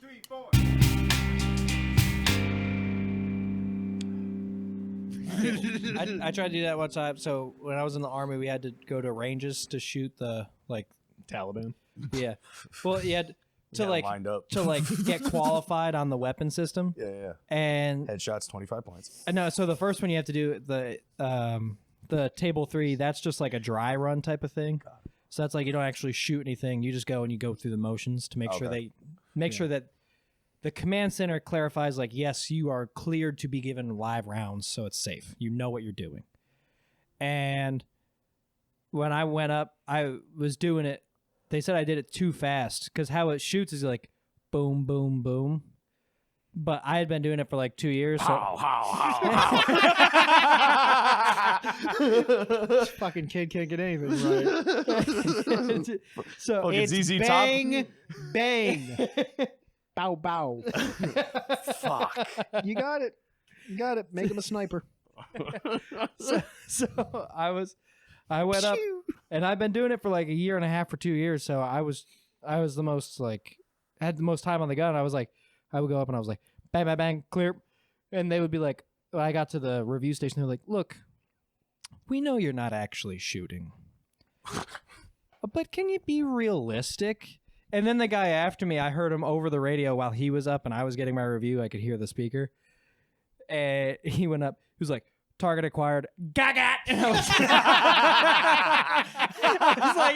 3, 4. I tried to do that one time. So when I was in the army, we had to go to ranges to shoot the Taliban. Yeah. Well, you had to lined up. get qualified on the weapon system. Yeah. And Headshots, 25 points. no, so the first one you have to do the table 3. That's just like a dry run type of thing. So that's like you don't actually shoot anything. You just go and you go through the motions to make sure that the command center clarifies like, yes, you are cleared to be given live rounds, so it's safe. You know what you're doing. And when I went up, I was doing it. They said I did it too fast because how it shoots is like boom, boom, boom. But I had been doing it for like 2 years. So This fucking kid can't get anything right. so It's ZZ bang, bang, bow, bow. Fuck. You got it. You got it. Make him a sniper. so I went up, and I've been doing it for like a year and a half or 2 years. So I was the most had the most time on the gun. I was like, I would go up and I was like, bang, bang, bang, clear. And they would be like, when I got to the review station, they're like, look, we know you're not actually shooting, but can you be realistic? And then the guy after me, I heard him over the radio while he was up and I was getting my review. I could hear the speaker. And he went up, he was like, target acquired, gaga. And I was like,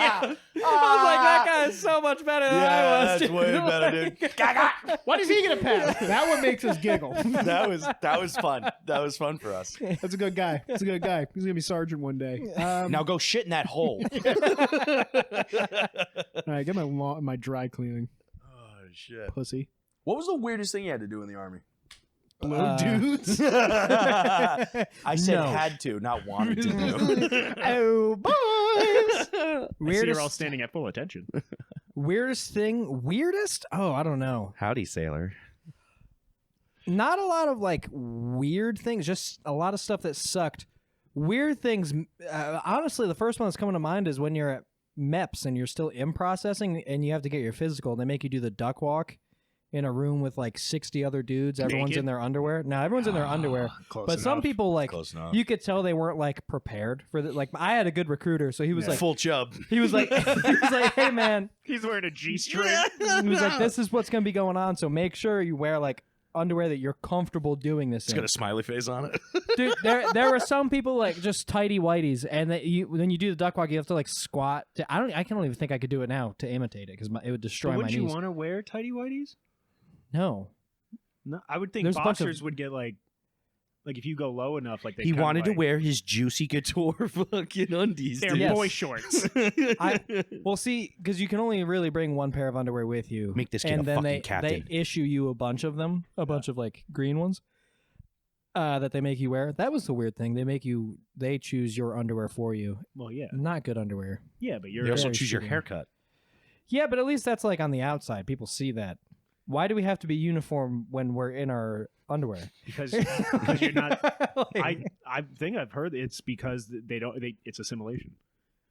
that guy is so much better than I was. That's dude. way better, dude. Gaga. Why does he get a pass? That one makes us giggle. That was fun. That was fun for us. That's a good guy. That's a good guy. He's gonna be sergeant one day. Now go shit in that hole. All right, get my dry cleaning, Oh shit. pussy. What was the weirdest thing you had to do in the army? Blow dudes. I said No. had to, not wanted to do. Oh, boys. I see you're all Weirdest, standing at full attention. weirdest thing? Weirdest? Oh, I don't know. Howdy, sailor. Not a lot of like weird things, just a lot of stuff that sucked. Weird things, honestly, the first one that's coming to mind is when you're at MEPS and you're still in processing and you have to get your physical. They make you do the duck walk in a room with like 60 other dudes. Everyone's Naked? in their underwear. No, everyone's in their underwear. But some people like Close enough. you could tell they weren't like prepared for the like. I had a good recruiter, so he was like, full chub. he was like, hey man, He's wearing a G-string. he was like, this is what's gonna be going on. So make sure you wear like underwear that you're comfortable doing this It's in. got a smiley face on it. Dude, there were some people like just tighty whities, and that when you do the duck walk, you have to like squat. I can't even think I could do it now to imitate it because it would destroy my Wouldn't knees. you want to wear tighty whities? No, No, I would think There's a bunch of- boxers would get like if you go low enough, like they He kinda, wanted to like, wear his juicy couture fucking undies. They're dude. Yes. boy shorts. well, see, because you can only really bring one pair of underwear with you. Make this kid and a then fucking they captain. issue you a bunch of them, a bunch of like green ones that they make you wear. That was the weird thing. They choose your underwear for you. Well, yeah, Not good underwear. yeah, but you're They also very choose your shitty. haircut. Yeah, but at least that's like on the outside. People see that. Why do we have to be uniform when we're in our underwear? because you're not. I think I've heard it's because it's assimilation.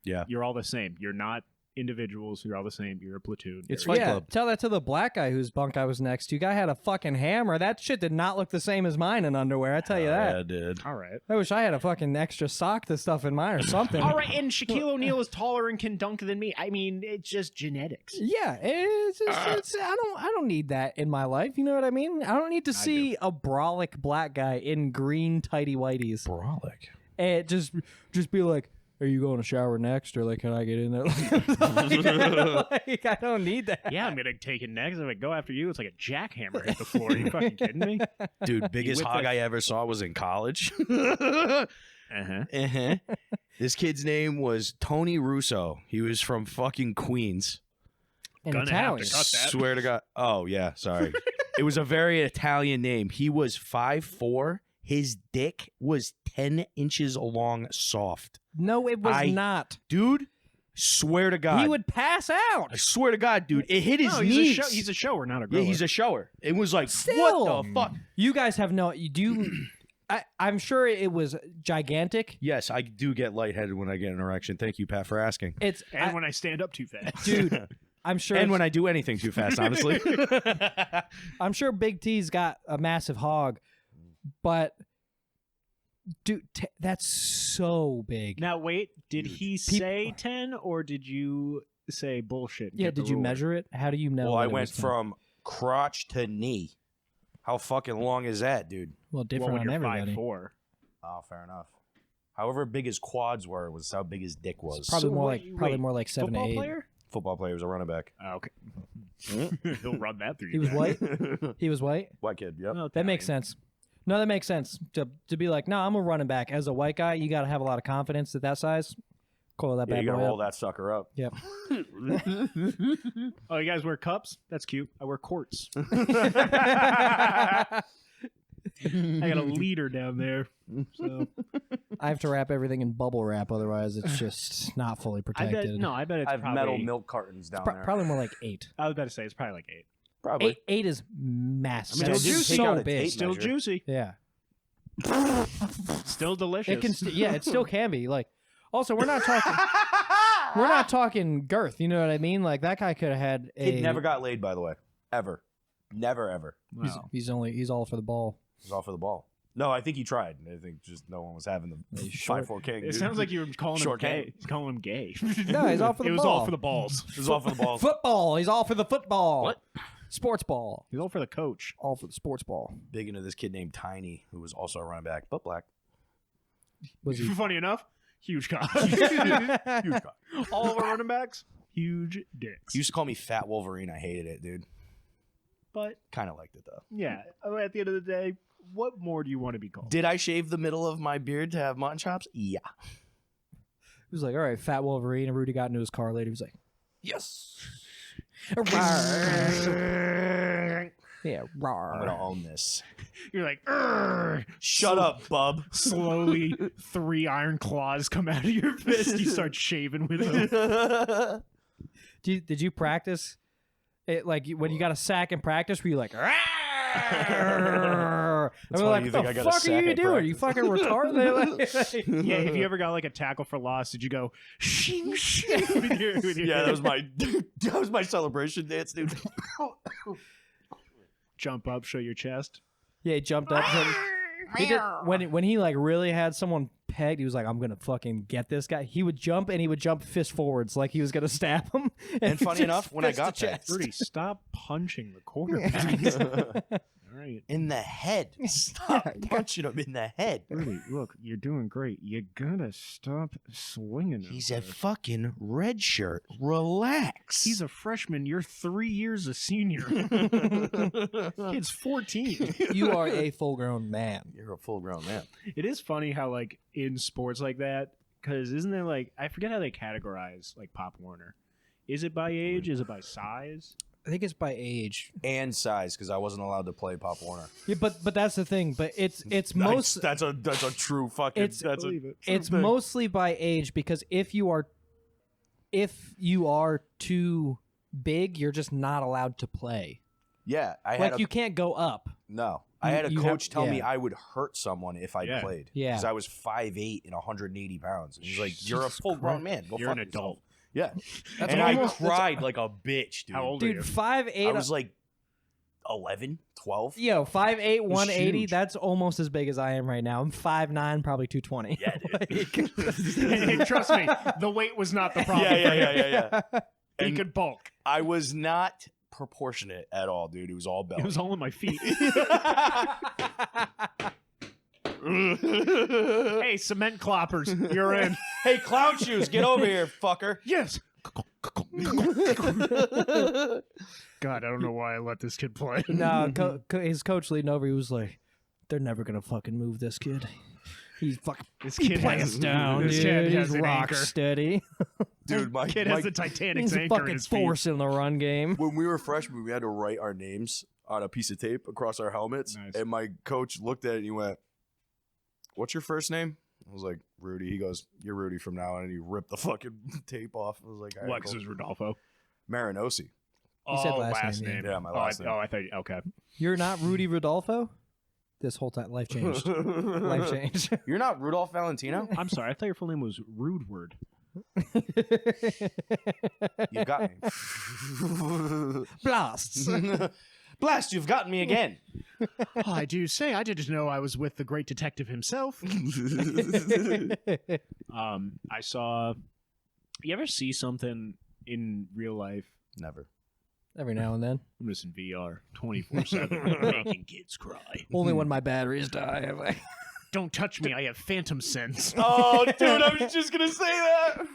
Yeah. You're all the same. You're not individuals. You're all the same. You're a platoon. It's Fight yeah, Club. tell that to the black guy whose bunk I was next to. Guy had a fucking hammer. That shit did not look the same as mine in underwear. I tell you that. Yeah, dude. All right. I wish I had a fucking extra sock to stuff in mine or something. All right, and Shaquille O'Neal is taller and can dunk than me. I mean, it's just genetics. Yeah, I don't need that in my life. You know what I mean? I don't need to see a brolic black guy in green tighty whities. Brolic. And just be like, are you going to shower next, or like, can I get in there? Like, I don't need that. Yeah, I'm gonna take it next. I'm gonna go after you. It's like a jackhammer hit the floor. Are you fucking kidding me? Dude, biggest with hog the- I ever saw was in college. Uh-huh. This kid's name was Tony Russo. He was from fucking Queens. In Gonna have Italian. to cut that. Swear to God. Oh, yeah, sorry. It was a very Italian name. He was 5'4". His dick was 10 inches long, soft. No, it was I- not. Dude, swear to God. He would pass out. I swear to God, dude. It hit his No, knees. he's a shower, not a Yeah, grower. he's a shower. It was like, Still. what the fuck? You guys have no. You do. I'm sure it was gigantic. Yes, I do get lightheaded when I get an erection. Thank you, Pat, for asking. It's and when I stand up too fast. dude. I'm sure. And when I do anything too fast, honestly. I'm sure Big T's got a massive hog, but dude, that's so big. Now wait, did Huge. he say 10 or did you say bullshit? and Yeah, get the did you ruler? measure it? How do you know? Well, I that it went was 10? from crotch to knee. How fucking long is that, dude? Well, Well, different when on you're everybody. 5'4". Oh, fair enough. However big his quads were was how big his dick was. Probably So more wait, like probably wait, more like 7 to Football 8. player? Football player was a running back. Oh, okay. He'll run that through He you. was guys. white. He was white. White kid, yep. Well, That makes Italian. sense. No, that makes sense. To be like, no, I'm a running back. As a white guy, you got to have a lot of confidence at that size. Coil that Yeah, bad you gotta boy roll up. that sucker up. Yep. Oh, you guys wear cups? That's cute. I wear quarts. I got a leader down there. So I have to wrap everything in bubble wrap, otherwise it's just not fully I protected. bet no, I bet it's I have probably metal milk cartons down there. Probably more like 8. I was about to say it's probably like 8. Probably. Eight is massive. I mean, Still it's so take out a big. tape Still measure. juicy. Yeah. Still delicious. It can. Yeah, it still can be. Like, also, we're not talking. We're not talking girth. You know what I mean? Like that guy could have had a. Kid never got laid, by the way. Ever. Never, ever. Wow. He's all for the ball. It was all for the ball. No, I think he tried. I think just no one was having the He's short. 5'4" king. It dude. sounds like you were calling him Short gay. king. He's calling him gay. No, he's all for the It was ball. all for the balls. It was all for the balls. Football. He's all for the football. What? Sports ball. He's all for the coach. All for the sports ball. Big into this kid named Tiny, who was also a running back, but black. Was he? Funny enough, huge cock. Huge cock. All of our running backs, huge dicks. He used to call me Fat Wolverine. I hated it, dude. But Kind of liked it, though. yeah, at the end of the day, what more do you want to be called? Did I shave the middle of my beard to have mutton chops? Yeah. He was like, all right, Fat Wolverine. And Rudy got into his car later. He was like, yes. Yeah, I'm going to rawr. own this. You're like, "Urgh." Shut up, bub. Slowly, 3 iron claws come out of your fist. You start shaving with them. Did you practice it like when you got a sack in practice? Were you like, "Rawr!" And we're funny like, you what think I the got a fuck are sack you at doing? You fucking retarded? Yeah, if you ever got like a tackle for loss, did you go shing shing with your Yeah, that was my celebration dance, dude. jump up, show your chest? Yeah, he jumped up. He did, when he like really had someone pegged, he was like, I'm gonna fucking get this guy. He would jump and he would jump fist forwards like he was gonna stab him. And he funny just enough, when I fist got the that- chest. Rudy, stop punching the quarterback. All right. In the head. Stop punching him in the head. Rudy, look, you're doing great. You gotta stop swinging. He's out a there. fucking red shirt. Relax. He's a freshman. You're 3 years a senior. Kid's 14. You are a full grown man. You're a full grown man. It is funny how, like, in sports like that, because isn't there, like, I forget how they categorize, like, Pop Warner. Is it by age? Is it by size? I think it's by age. And size, because I wasn't allowed to play Pop Warner. Yeah, but that's the thing. But it's most That's a true fucking. It's- That's a Believe it. it's thing. mostly by age because if you are too big, you're just not allowed to play. Yeah. I had Like a, you can't go up. no. I you- had a you coach have- tell me yeah. I would hurt someone if I Yeah. played. Yeah. Because I was 5'8" and 180 pounds. And he's like, "You're a Jesus full grown Christ. man. Go You're fuck an yourself." adult. Yeah. That's and I almost- that's- cried like a bitch, dude. How old are Dude, you? 5'8". I was like 11, 12. Yo, 5'8", 180. huge. That's almost as big as I am right now. I'm 5'9", probably 220. Yeah, And trust me, the weight was not the problem. Yeah. He And could bulk. I was not proportionate at all, dude. It was all belly. It was all in my feet. Hey, cement cloppers, you're in. Hey, clown shoes, get over here, fucker. Yes. God, I don't know why I let this kid play. No, his coach leading over, he was like, they're never going to fucking move this kid. He's fucking This he kid plays has down, This dude. kid has He's an rock anchor. steady. Dude, my Kid has the Titanic's He's a anchor in fucking his feet. force in the run game. when we were freshmen, we had to write our names on a piece of tape across our helmets. Nice. And my coach looked at it and he went, "What's your first name?" I was like, "Rudy." He goes, "You're Rudy from now on." And he ripped the fucking tape off. I was like, "All right, Lex cool." is Rodolfo. Marinosi. You said last name, Yeah, my last name. Oh, I thought. Okay. You're not Rudy Rodolfo? This whole time, life changed. Life changed. You're not Rudolph Valentino? I'm sorry. I thought your full name was Rudeward. You've got me. Blasts. Blast, you've gotten me again. Oh, I do say, I didn't know I was with the great detective himself. I saw. You ever see something in real life? Never. Every now and then. I'm just in VR 24/7, making kids cry. Only when my batteries die. I'm like, Don't touch me, I have phantom sense. Oh, dude, I was just gonna say that.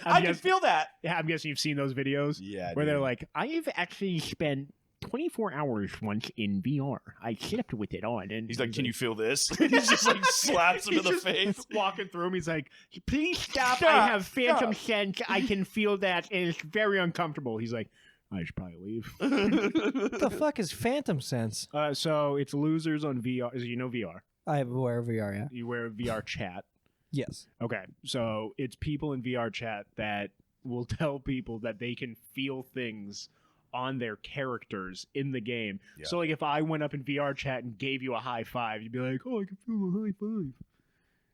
I can feel that. Yeah, I'm guessing you've seen those videos Yeah, where they're like, I've actually spent 24 hours once in VR. I slept with it on. And He's like, can you feel this? He's just like slaps him in the just face. walking through him. He's like, please stop. Stop, I have phantom stop. sense. I can feel that. And it's very uncomfortable. He's like, I should probably leave. what the fuck is Phantom Sense? So it's losers on VR. You know VR. I wear VR, yeah. You wear VR chat. Yes. Okay. So it's people in VR chat that will tell people that they can feel things on their characters in the game. Yeah. So like if I went up in VR chat and gave you a high five, you'd be like, oh, I can feel a high five.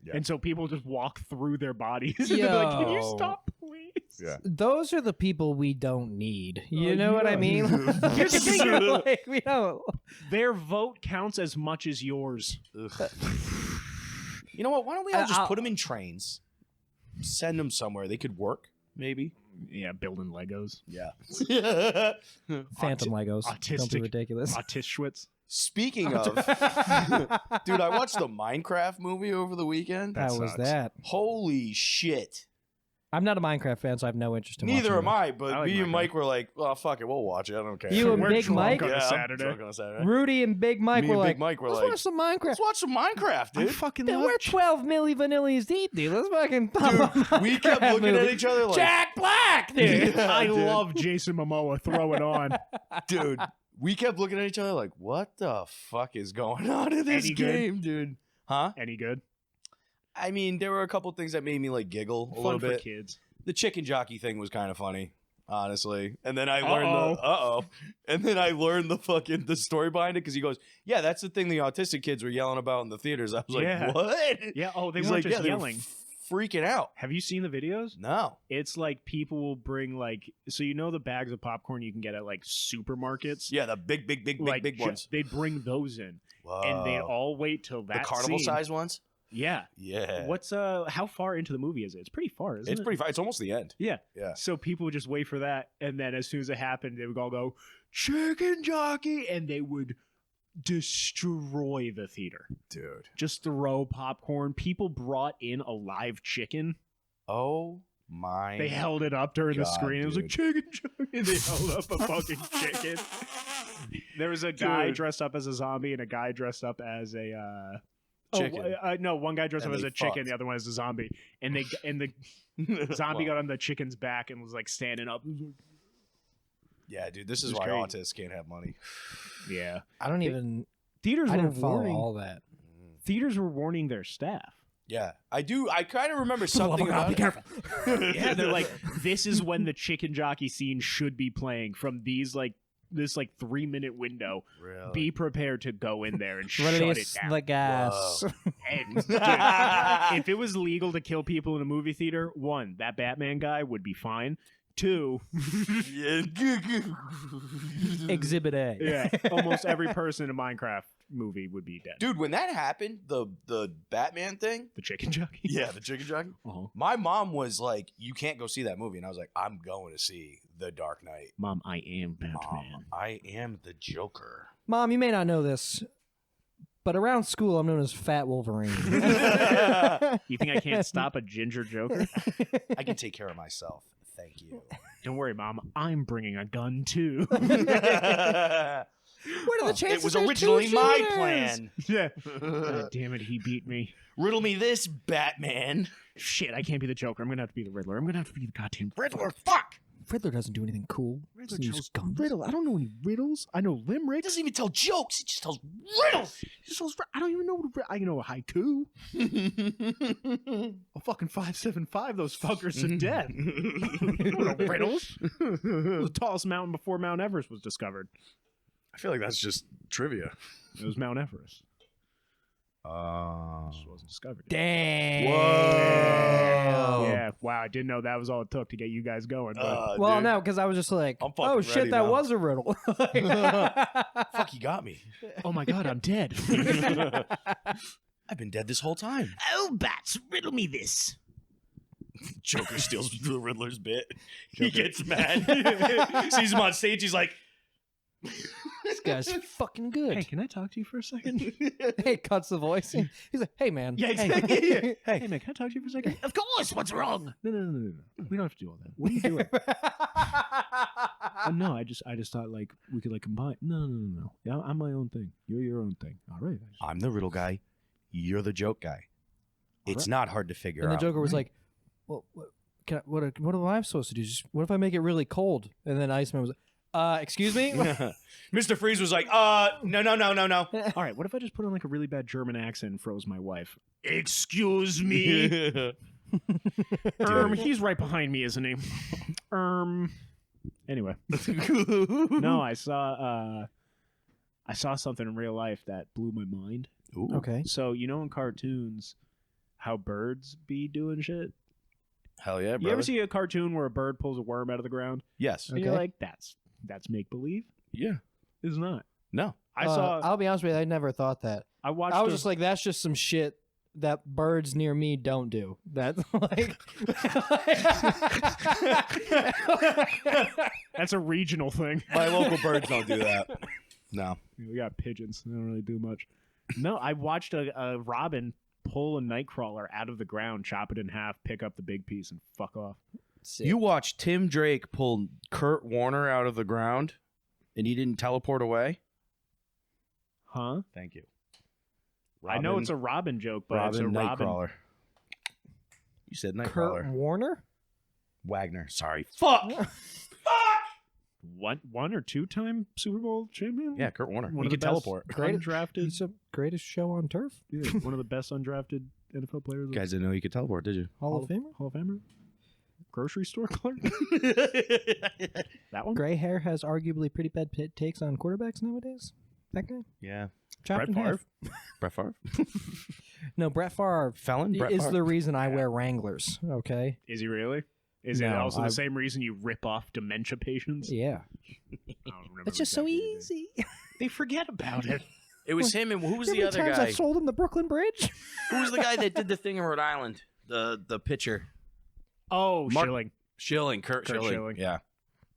Yeah. And so people just walk through their bodies and they're like, can you Yo. stop, please? Yeah. Those are the people we don't need. You Oh, know what I yeah. mean? Here's the thing. like, we don't. Their vote counts as much as yours. Ugh. You know what? Why don't we all just I'll- put them in trains? Send them somewhere. They could work, maybe. Yeah, building Legos. Yeah. Phantom Legos. Don't be autistic- ridiculous. Autistschwitz. Speaking of, dude, I watched the Minecraft movie over the weekend. How was sucks. that? Holy shit. I'm not a Minecraft fan, so I have no interest in Neither watching am I, but I like me and Minecraft. Mike were like, oh, fuck it, we'll watch it. I don't care. You and We're Big drunk Mike? on a I'm Saturday. drunk on a Saturday. Rudy and Big Mike Me were and like, Big Mike were let's like, watch some Minecraft. let's watch some Minecraft, I dude. fucking Dude, love we're 12 milli vanillies deep, dude. Let's fucking pop Dude, on Minecraft we kept looking movie. at each other like, Jack Black, dude. Yeah, I dude. love Jason Momoa. Throw it on. Dude, we kept looking at each other like, what the fuck is going on in this Any good? game, dude? Huh? Any good? I mean, there were a couple things that made me like giggle a Fun little for bit. kids. The chicken jockey thing was kind of funny, honestly. And then I learned Uh-oh. And then I learned the story behind it because he goes, yeah, that's the thing the autistic kids were yelling about in the theaters. I was like, Yeah. what? Yeah. Oh, they He's weren't like, just yeah, they were yelling. freaking out. Have you seen the videos? No. It's like people will bring like, so you know the bags of popcorn you can get at like supermarkets. Yeah, the big Like ones. They bring those in, Whoa. and they all wait till that the carnival scene. size ones? Yeah. Yeah. What's how far into the movie is it? It's pretty far, isn't It's it? pretty far. It's almost the end. Yeah. Yeah. So people would just wait for that, and then as soon as it happened, they would all go chicken jockey, and they would destroy the theater. Dude. Just throw popcorn. People brought in a live chicken. Oh my. They held it up during the God, screen. It was like dude. chicken jockey. And they held up a fucking chicken. There was a guy Dude. dressed up as a zombie and a guy dressed up as a Chicken. no, one guy dressed And up as they a chicken, fucked. the other one as a zombie. And the zombie got on the chicken's back and was like standing up. Yeah, dude, this is It's why crazy. autists can't have money. Yeah. I don't even. Theaters I were didn't follow warning. all that. Theaters were warning their staff. Yeah, I do. I kind of remember something about be it. careful. Yeah, they're like, this is when the chicken jockey scene should be playing from these this 3-minute window. Really? Be prepared to go in there and shut it Release down. the gas. And dude, if it was legal to kill people in a movie theater, 1, that Batman guy would be fine. 2, Yeah. Exhibit A. yeah, almost every person in a Minecraft movie would be dead. Dude, when that happened, the Batman thing. The chicken jockey. Yeah, the chicken jockey. Uh-huh. My mom was like, "You can't go see that movie," and I was like, "I'm going to see The Dark Knight." Mom, I am Batman. Mom, I am the Joker. Mom, you may not know this, but around school I'm known as Fat Wolverine. You think I can't stop a ginger Joker? I can take care of myself. Thank you. Don't worry, Mom. I'm bringing a gun too. What are the chances? It was there's originally two my shooters? plan. Yeah. God damn it, he beat me. Riddle me this, Batman. Shit, I can't be the Joker. I'm gonna have to be the Riddler. I'm gonna have to be the goddamn Riddler. Fuck. Riddler doesn't do anything cool. Riddler Doesn't use tells guns. riddle. I don't know any riddles. I know He limericks. doesn't even tell jokes. He just tells riddles. He tells I don't even know what I know a haiku. A fucking 575. Those fuckers to death. I don't know riddles. The tallest mountain before Mount Everest was discovered. I feel like that's just trivia. It was Mount Everest. Just wasn't discovered. Damn. Whoa. Yeah. Wow. I didn't know that was all it took to get you guys going. But Well, dude. no, because I was just like, I'm fucking oh shit, ready that now. was a riddle. Fuck, you got me. oh my god, I'm dead. I've been dead this whole time. Oh, bats, riddle me this. Joker steals the Riddler's bit. He gets mad. Sees him on stage. He's like, This guy's fucking good. Hey, can I talk to you for a second? Hey, cuts the voice. He's like, hey man. Yeah, Hey. exactly. Hey, man, can I talk to you for a second? Of course. What's wrong? No. We don't have to do all that. What are you doing? No, I just thought like we could like combine. No. Yeah, I'm my own thing. You're your own thing. All right. I'm the riddle guy. You're the joke guy. It's not hard to figure And the out. Joker was like, well, what am I supposed to do? Just, what if I make it really cold? And then Iceman was like, excuse me? Mr. Freeze was like, no. All right. What if I just put on like a really bad German accent and froze my wife? Excuse me. He's right behind me, isn't he? Anyway. No, I saw something in real life that blew my mind. Ooh. Okay. So you know in cartoons how birds be doing shit? Hell yeah, bro. You ever see a cartoon where a bird pulls a worm out of the ground? Yes. And you're Okay. like, that's make believe? Yeah. It's not. No. I saw I'll be honest with you, I never thought that. I watched I was just like, that's just some shit that birds near me don't do. That's like that's a regional thing. My local birds don't do that. No. We got pigeons. They don't really do much. No, I watched a robin pull a nightcrawler out of the ground, chop it in half, pick up the big piece, and fuck off. Sick. You watched Tim Drake pull Kurt Warner out of the ground, and he didn't teleport away? Huh? Thank you. I know it's a robin joke, but it's a robin. Nightcrawler. You said Kurt Nightcrawler. Warner? Wagner. Sorry. Fuck! One or two time Super Bowl champion? Yeah, Kurt Warner. One He of could the best teleport. Undrafted. He's the greatest show on turf. Yeah, one of the best undrafted NFL players. You guys didn't know he could teleport, did you? Hall of Famer. Hall of Famer? Grocery store clerk? That one? Gray hair has arguably pretty bad takes on quarterbacks nowadays. That guy? Yeah. Chopped in Brett half. Brett Favre? No, Brett Favre Felon? Brett is Favre? the reason I wear Wranglers. Okay. Is he really? Is it No, also the same reason you rip off dementia patients? Yeah. I don't remember It's just so exactly what easy. they did. They forget about it. It was him, and who was How the many other times guy? I sold him the Brooklyn Bridge? Who was the guy that did the thing in Rhode Island? The pitcher. Oh, Mark- Schilling. Schilling. Kurt Schilling. Schilling. Yeah.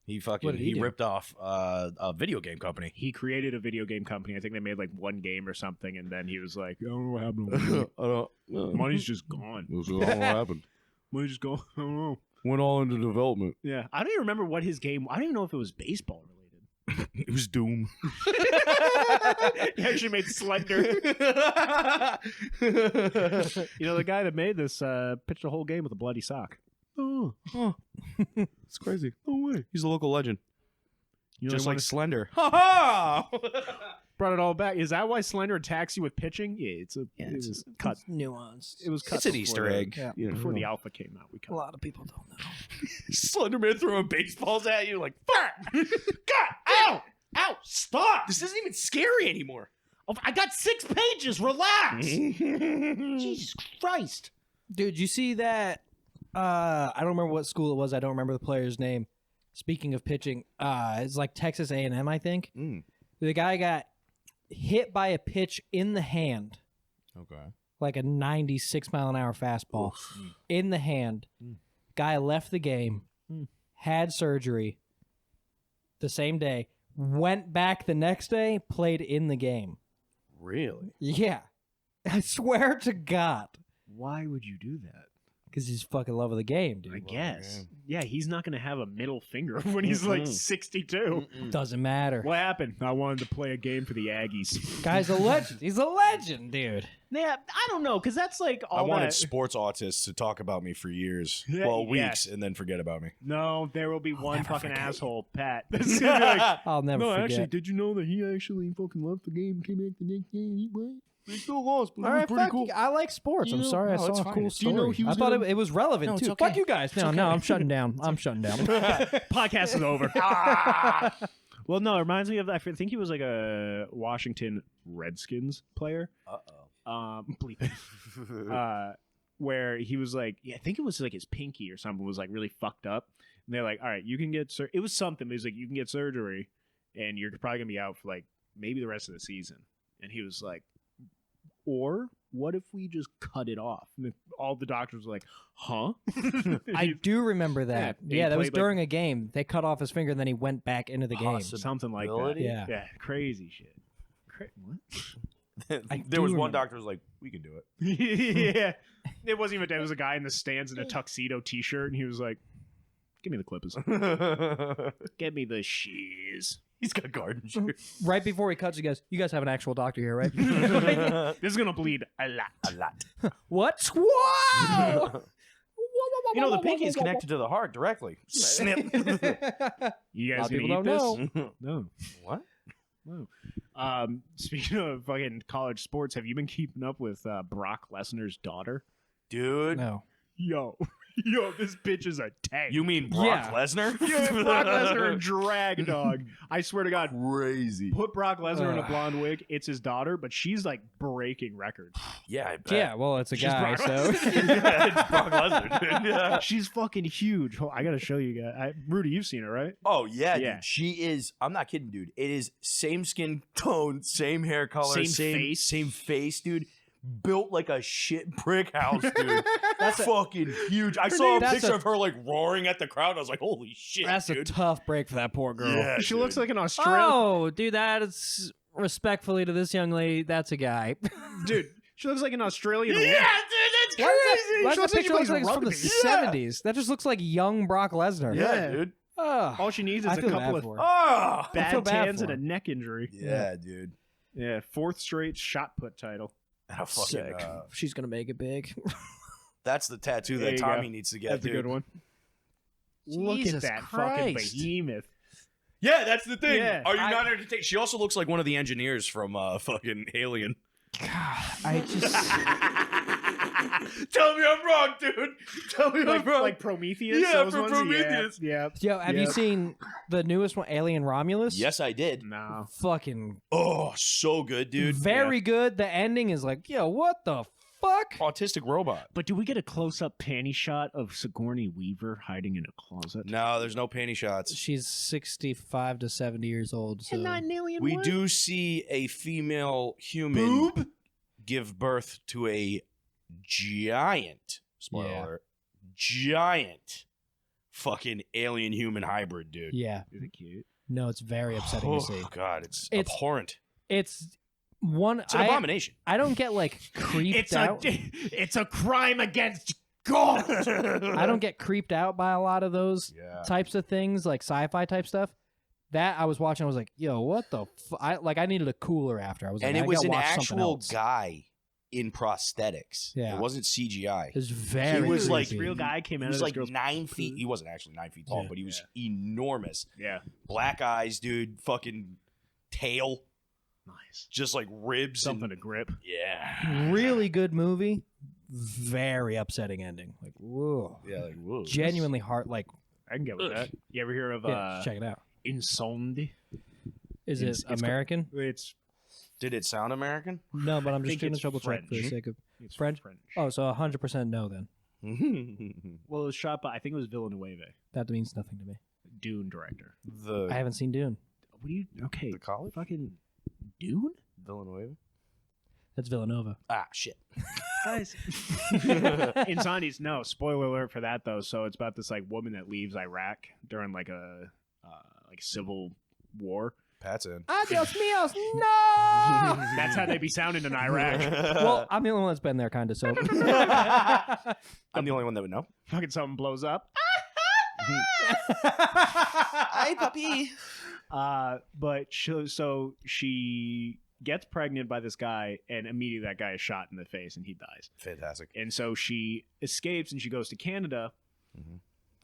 He fucking What did he do? ripped off a video game company. He created a video game company. I think they made like one game or something, and then he was like, I don't know what happened. Money's just gone. What happened? Money's just gone. I don't know. Went all into development. Yeah. I don't even remember what his game. I don't even know if it was baseball related. It was Doom. He actually made Slender. You know, the guy that made this pitched a whole game with a bloody sock. Oh, it's crazy. No way. He's a local legend. You know, Just they like wanna- Slender. Ha ha! brought it all back. Is that why Slender attacks you with pitching? Yeah, it was cut. Nuanced. It was cut. It's an before Easter the- egg. Yeah. You know. Before the alpha came out, we A cut. lot of people don't know. Slenderman throwing baseballs at you like, fuck! God! Ow! Ow! Stop! This isn't even scary anymore. Oh, I got 6 pages. Relax. Jesus Christ. Dude, you see that? I don't remember what school it was. I don't remember the player's name. Speaking of pitching, it's like Texas A&M, I think. Mm. The guy got hit by a pitch in the hand, Okay. like a 96-mile-an-hour fastball, in the hand. Guy left the game, had surgery the same day, went back the next day, played in the game. Really? Yeah. I swear to God. Why would you do that? Because he's fucking love of the game, I dude. guess. Yeah, he's not going to have a middle finger when he's like 62. Doesn't matter. What happened? I wanted to play a game for the Aggies. Guy's a legend. He's a legend, dude. Yeah, I don't know, because that's like all I wanted that. sports autists to talk about me for years. Yeah, Well, yeah. weeks, and then forget about me. No, there will be one never fucking forget asshole, Pat. That's gonna be like, I'll never no, forget. actually, did you know that he actually fucking left the game, came back the next day, and he won? They still lost, but All right, fuck you. I like sports. You I'm know- sorry I no, it's saw a fine. cool Do you know story. he I was thought gonna- it was relevant, No, it's too. okay. Fuck you guys. No, I'm shutting down. I'm shutting down. Podcast is over. Well, no, it reminds me of, I think he was like a Washington Redskins player. Uh-oh. bleep it. Where he was like, yeah, I think it was like his pinky or something was like really fucked up. And they're like, all right, you can get it was something. It was like, you can get surgery and you're probably gonna be out for like maybe the rest of the season. And he was like, or what if we just cut it off? And all the doctors were like, huh? I do remember that. Yeah, Yeah, he that was played, like- during a game. They cut off his finger and then he went back into the game. Something like that. Possibility? Yeah. Yeah, crazy shit. What? There was do one remember. doctor was like, we can do it. Yeah. It wasn't even, it was a guy in the stands in a tuxedo t-shirt, and he was like, give me the clippers. Give me the shears. He's got garden shoes. Right before he cuts, he goes, "You guys have an actual doctor here, right?" This is going to bleed a lot. A lot. What? Whoa! You know, the pinky is connected to the heart directly. Snip. You A guys lot of gonna people eat don't this? No. What? No. Speaking of fucking college sports, have you been keeping up with Brock Lesnar's daughter? Dude. No. Yo, this bitch is a tank. You mean Brock Yeah. Lesnar? Yeah, Brock Lesnar and drag dog. I swear to God, Crazy. put Brock Lesnar in a blonde wig. It's his daughter, but she's like breaking records. Yeah, I bet. Yeah, well, it's a She's guy, Brock so Yeah, it's Brock Lesnar, dude. Yeah. She's fucking huge. I gotta show you guys. Rudy, you've seen her, right? Oh, yeah, Yeah. dude. She is, I'm not kidding, dude. It is same skin tone, same hair color, Same same face. face, dude. Built like a shit brick house, dude. That's fucking huge. I saw a That's picture a- of her like roaring at the crowd. I was like, holy shit, that's a dude. tough break for that poor girl. Yeah, She dude. looks like an Australian Oh, dude, that is respectfully to this young lady. That's a guy. dude. She looks like an Australian. Yeah, dude, that's Why crazy. does She that looks like she picture look plays like it's from the rugby. 70s? That just looks like young Brock Lesnar. Yeah, dude. Oh, All she needs is I a feel couple bad of for her. Oh, I feel bad bad tans for and a her. neck injury. yeah, dude. Yeah, fourth straight shot put title. And a fucking, Sick. She's gonna make it big. that's the tattoo There that you Tommy go. needs to get, That's dude. a good one. Look at Jesus that fucking Christ. behemoth. Yeah, that's the thing. Yeah. Are you not entertained? She also looks like one of the engineers from fucking Alien. God, I just Tell me I'm wrong, dude. Tell me I'm wrong. Like Prometheus? Yeah, those from ones? Prometheus. Yeah. yo, have you Yep. seen the newest one, Alien Romulus? Yes, I did. No. Fucking Oh, so good, dude. very good. The ending is like, yo, what the fuck? Autistic robot. But do we get a close-up panty shot of Sigourney Weaver hiding in a closet? No, there's no panty shots. She's 65 to 70 years old. So. an alien We do see a female human give birth to a giant, spoiler Yeah. alert, giant fucking alien human hybrid, dude. Yeah. Is it cute? No, it's very upsetting Oh, to see. God, it's It's- abhorrent. It's one. It's an abomination. I don't get like creeped out. It's a crime against God. I don't get creeped out by a lot of those Yeah. types of things, like sci-fi type stuff. That I was watching, I was like, "Yo, what the?" I needed a cooler after. I was And like, it was I an gotta watch something actual else. guy in prosthetics. Yeah. It wasn't CGI. It was very. He was like- creepy. real guy came He out was of this like girl's 9 feet. He wasn't actually 9 feet tall, Yeah. but he was enormous. Yeah. Black eyes, dude. Fucking tail. Nice. Just like ribs. Something And, to grip. yeah. Really good movie. Very upsetting ending. Like, whoa. Yeah, like, whoa. Genuinely hard. Like, I can get with that. You ever hear of yeah, check it out. Insomnia? Is it's- it it's co- American? It's Did it sound American? No, but I'm I just think doing a it's double check for the French. sake of. it's French? Oh, so 100% no then. Well, it was shot by I think it was Villanueva, That means nothing to me. Dune director. the I haven't seen Dune. What do you? Okay, the college? fucking Dune, Villanueva? That's Villanova. Ah, shit. guys. Insomnia's no spoiler alert for that though. So it's about this like woman that leaves Iraq during like a civil war. Pat's in. Adios mios, no! That's how they be sounding in Iraq. Well, I'm the only one that's been there, kind of. So I'm the only one that would know. Fucking something blows up. Hi, puppy. But she gets pregnant by this guy, and immediately that guy is shot in the face, and he dies. Fantastic. And so she escapes, and she goes to Canada.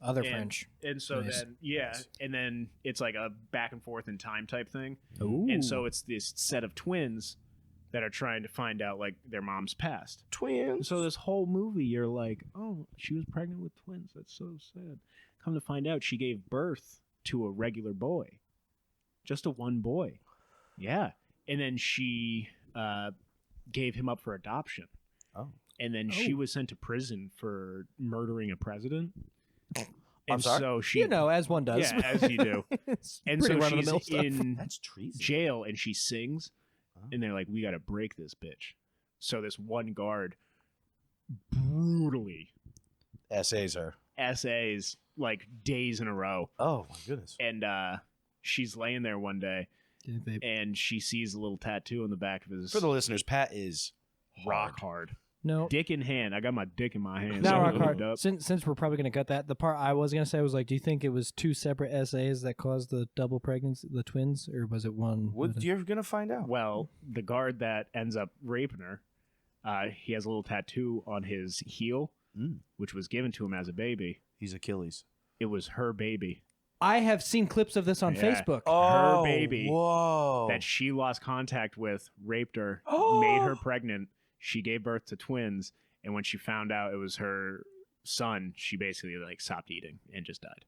other and, French. And so Nice. then, yeah, and then it's like a back and forth in time type thing. Ooh. And so it's this set of twins that are trying to find out like their mom's past. Twins. So this whole movie, you're like, oh, she was pregnant with twins. That's so sad. Come to find out, she gave birth to a regular boy, just a one boy. Yeah, and then she, gave him up for adoption. Oh. And then she was sent to prison for murdering a president. I'm And sorry? so she, You know, as one does. yeah, as you do. It's And pretty so run-of-the-mill she's stuff. in That's treason. jail and she sings, Oh. and they're like, "We got to break this bitch." So this one guard brutally Essays her. essays like days in a row, Oh my goodness. and she's laying there one day, and she sees a little tattoo on the back of his For the listeners, Pat is rock hard, No. dick in hand. I got my dick in my hand. Not so rock I'm hard. hooked up. Since we're probably gonna cut that, the part I was gonna say was like, do you think it was 2 separate essays that caused the double pregnancy, the twins, or was it one? What you're gonna find out? Well, the guard that ends up raping her, he has a little tattoo on his heel, which was given to him as a baby. He's Achilles. It was her baby. I have seen clips of this on Yeah. Facebook. Oh, baby. Whoa. That she lost contact with, raped her, Oh. made her pregnant. She gave birth to twins, and when she found out it was her son, she basically like stopped eating and just died.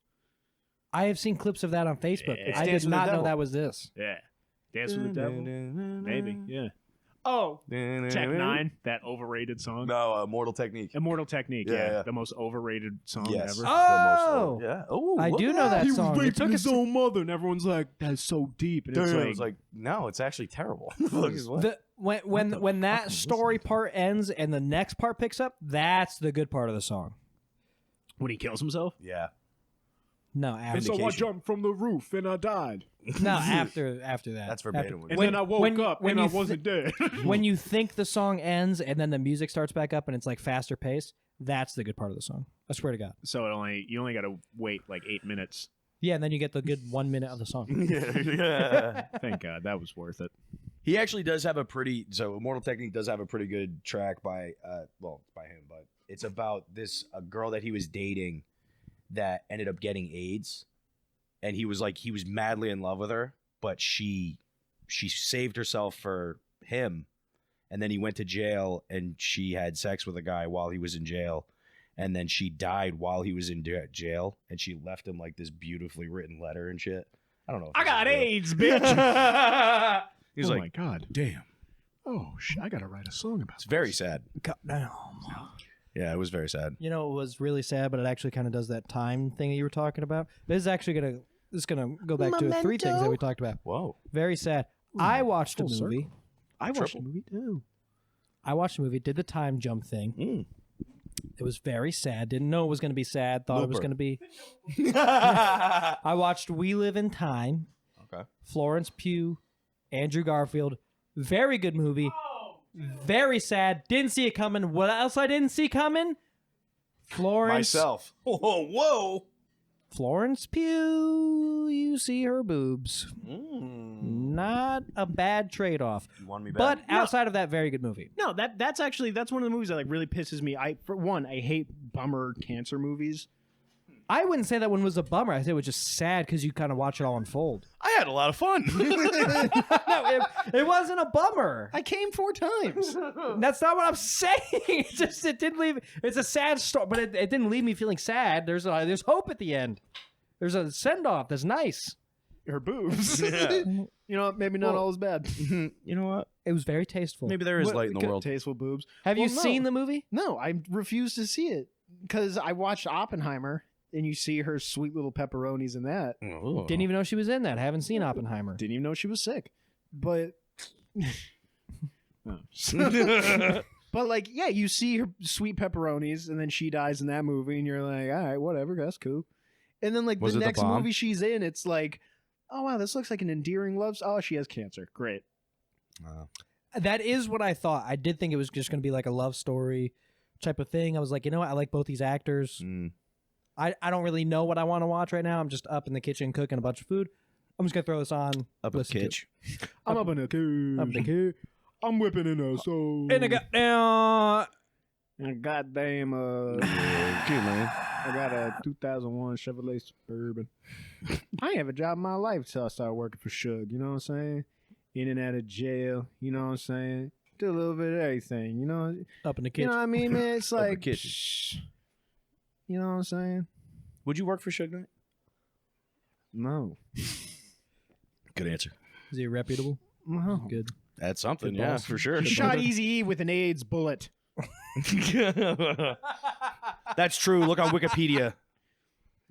I have seen clips of that on Facebook. Yeah. I Dance did with the not know Devil. that was this. Yeah, Dance with the Devil, maybe. Yeah. Oh, Tech Nine, that overrated song. No, Mortal Technique. Immortal Technique. Yeah, Yeah, yeah. the most overrated song Yes. ever. Oh! Yeah. Oh, I look do at know that He song. was It took raping us his own mother, and everyone's like, "That's so deep." And Dude, it's it's like, no, it's actually terrible. What? the when that story part ends and the next part picks up, that's the good part of the song. when he kills himself. Yeah. No, after Vindication. jumped from the roof and I died. no after that. That's verbatim. After- When- when you dead. when you think the song ends and then the music starts back up and it's like faster paced, that's the good part of the song. I swear to God. So you only got to wait like 8 minutes. Yeah, and then you get the good 1 minute of the song. Yeah. Thank God, that was worth it. He actually does have a pretty. So Immortal Technique does have a pretty good track by. Well, it's by him, but it's about a girl that he was dating that ended up getting AIDS, and he was madly in love with her, but she saved herself for him, and then he went to jail and she had sex with a guy while he was in jail, and then she died while he was in jail, and she left him like this beautifully written letter and shit. I don't know. If I this is got real. AIDS, bitch. He's oh like, my God. damn. Oh, I got to write a song about It's very sad. God, no. Yeah, it was very sad. You know, it was really sad, but it actually kind of does that time thing that you were talking about. This is actually gonna go back to 3 things that we talked about. Whoa. Very sad. I watched a full movie. I watched Triple. the movie too. I watched a movie, did the time jump thing. Mm. It was very sad. Didn't know it was going to be sad. Thought it was Looper. going to be. I watched We Live in Time. Okay. Florence Pugh, Andrew Garfield. Very good movie. Very sad. Didn't see it coming. What else I didn't see coming? Florence. Myself. Whoa, whoa. Florence Pugh. You see her boobs. Not a bad trade-off. You want me But back? outside of that, very good movie. No, that's one of the movies that like really pisses me. For one, I hate bummer cancer movies. I wouldn't say that one was a bummer. I say it was just sad because you kind of watch it all unfold. I had a lot of fun. No, it wasn't a bummer. I came 4 times. That's not what I'm saying. It didn't leave. It's a sad story, but it didn't leave me feeling sad. There's hope at the end. There's a send off that's nice. Her boobs. Yeah. You know what? Maybe not Well- all is bad. You know what? It was very tasteful. Maybe there is light in the world. Tasteful boobs. Have you Well, no. seen the movie? No, I refuse to see it because I watched Oppenheimer, and you see her sweet little pepperonis in that. Oh. Didn't even know she was in that. Haven't seen Oppenheimer. Didn't even know she was sick, but. But like, yeah, you see her sweet pepperonis, and then she dies in that movie, and you're like, all right, whatever, that's cool. And then like Was the it the next bomb? movie she's in, it's like, oh wow, this looks like an endearing love. Oh, she has cancer. Great. That is what I thought. I did think it was just going to be like a love story type of thing. I was like, you know what? I like both these actors. Mm. I don't really know what I want to watch right now. I'm just up in the kitchen cooking a bunch of food. I'm just going to throw this on. Up a listen to it. kitch. I'm up in a cage. Up in the kitchen. I'm whipping in a soul. And I got down. And goddamn, I got a 2001 Chevrolet Suburban. I ain't have a job in my life till I started working for Suge. You know what I'm saying? In and out of jail. You know what I'm saying? Do a little bit of everything. You know. Up in the You kitchen. know what I mean, man? It's Upper like, kitchen. psh, you know what I'm saying? Would you work for Suge Knight? No, Good answer. Is he reputable? no. Good. That's something, Good yeah, balls. for sure. Shot Eazy-E with an AIDS bullet. That's true. Look on Wikipedia.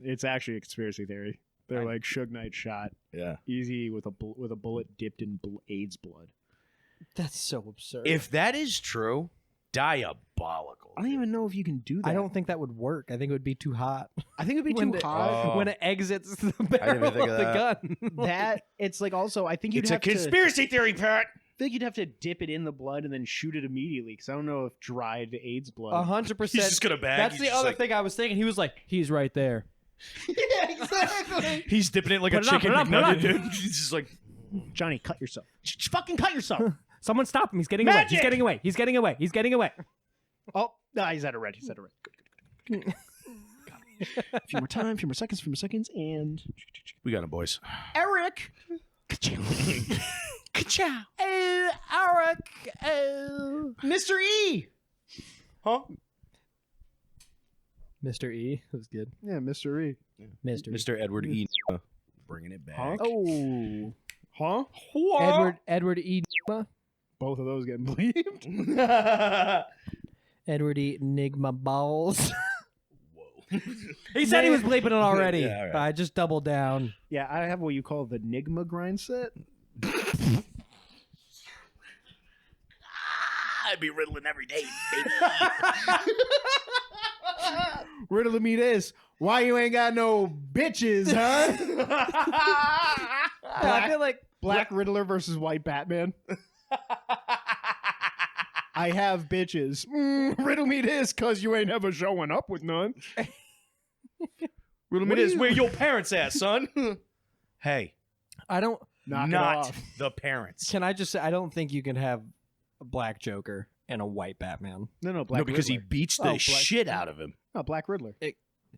It's actually a conspiracy theory. They're like Suge Knight shot Yeah. Eazy with a bullet dipped in AIDS blood. That's so absurd. If that is true, diabolical. I don't even know if you can do that. I don't think that would work. I think it would be too hot. I think it'd be When too it- hot. Oh. When it exits the barrel think of of the that. gun. That it's like also I think you'd It's a have to. conspiracy theory, Pat. I think you'd have to dip it in the blood and then shoot it immediately because I don't know if dried AIDS blood. 100%. He's just gonna bag. That's He's the just other like- thing I was thinking. He was like, he's right there. Yeah, exactly. He's dipping it like Put a it on, chicken put it on, McNugget, put it on. dude. He's just like, Johnny, cut yourself. Fucking cut yourself. Someone stop him. He's getting away. He's Magic! getting away. He's getting away. He's getting away. Oh, no, he's at a red. He's at a red. Good. Got it. A few more time, few more seconds, and we got him, boys. Eric. Ka-chow. Oh, Eric. Oh. Mr. E. Huh? Mr. E. That was good. Yeah, Mr. E. Mr. E. Mr. Edward E. Bringing it back. Huh? Oh. Huh? Edward E. Both of those getting bleeped. Edward E. Enigma balls. Whoa. He said he was bleeping it already. Yeah, all right. I just doubled down. Yeah, I have what you call the Nigma grind set. I'd be riddling every day, baby. Riddle me this. Why you ain't got no bitches, huh? I feel like Black Riddler versus White Batman. I have bitches. Riddle me this, cause you ain't ever showing up with none. Riddle me What do this. you- Where your parents at, son? Hey, I don't. Knock it not off. the parents. Can I just say I don't think you can have a black Joker and a white Batman. No, Black No, because Riddler. he beats the Oh, Black- shit out of him. No, Black Riddler.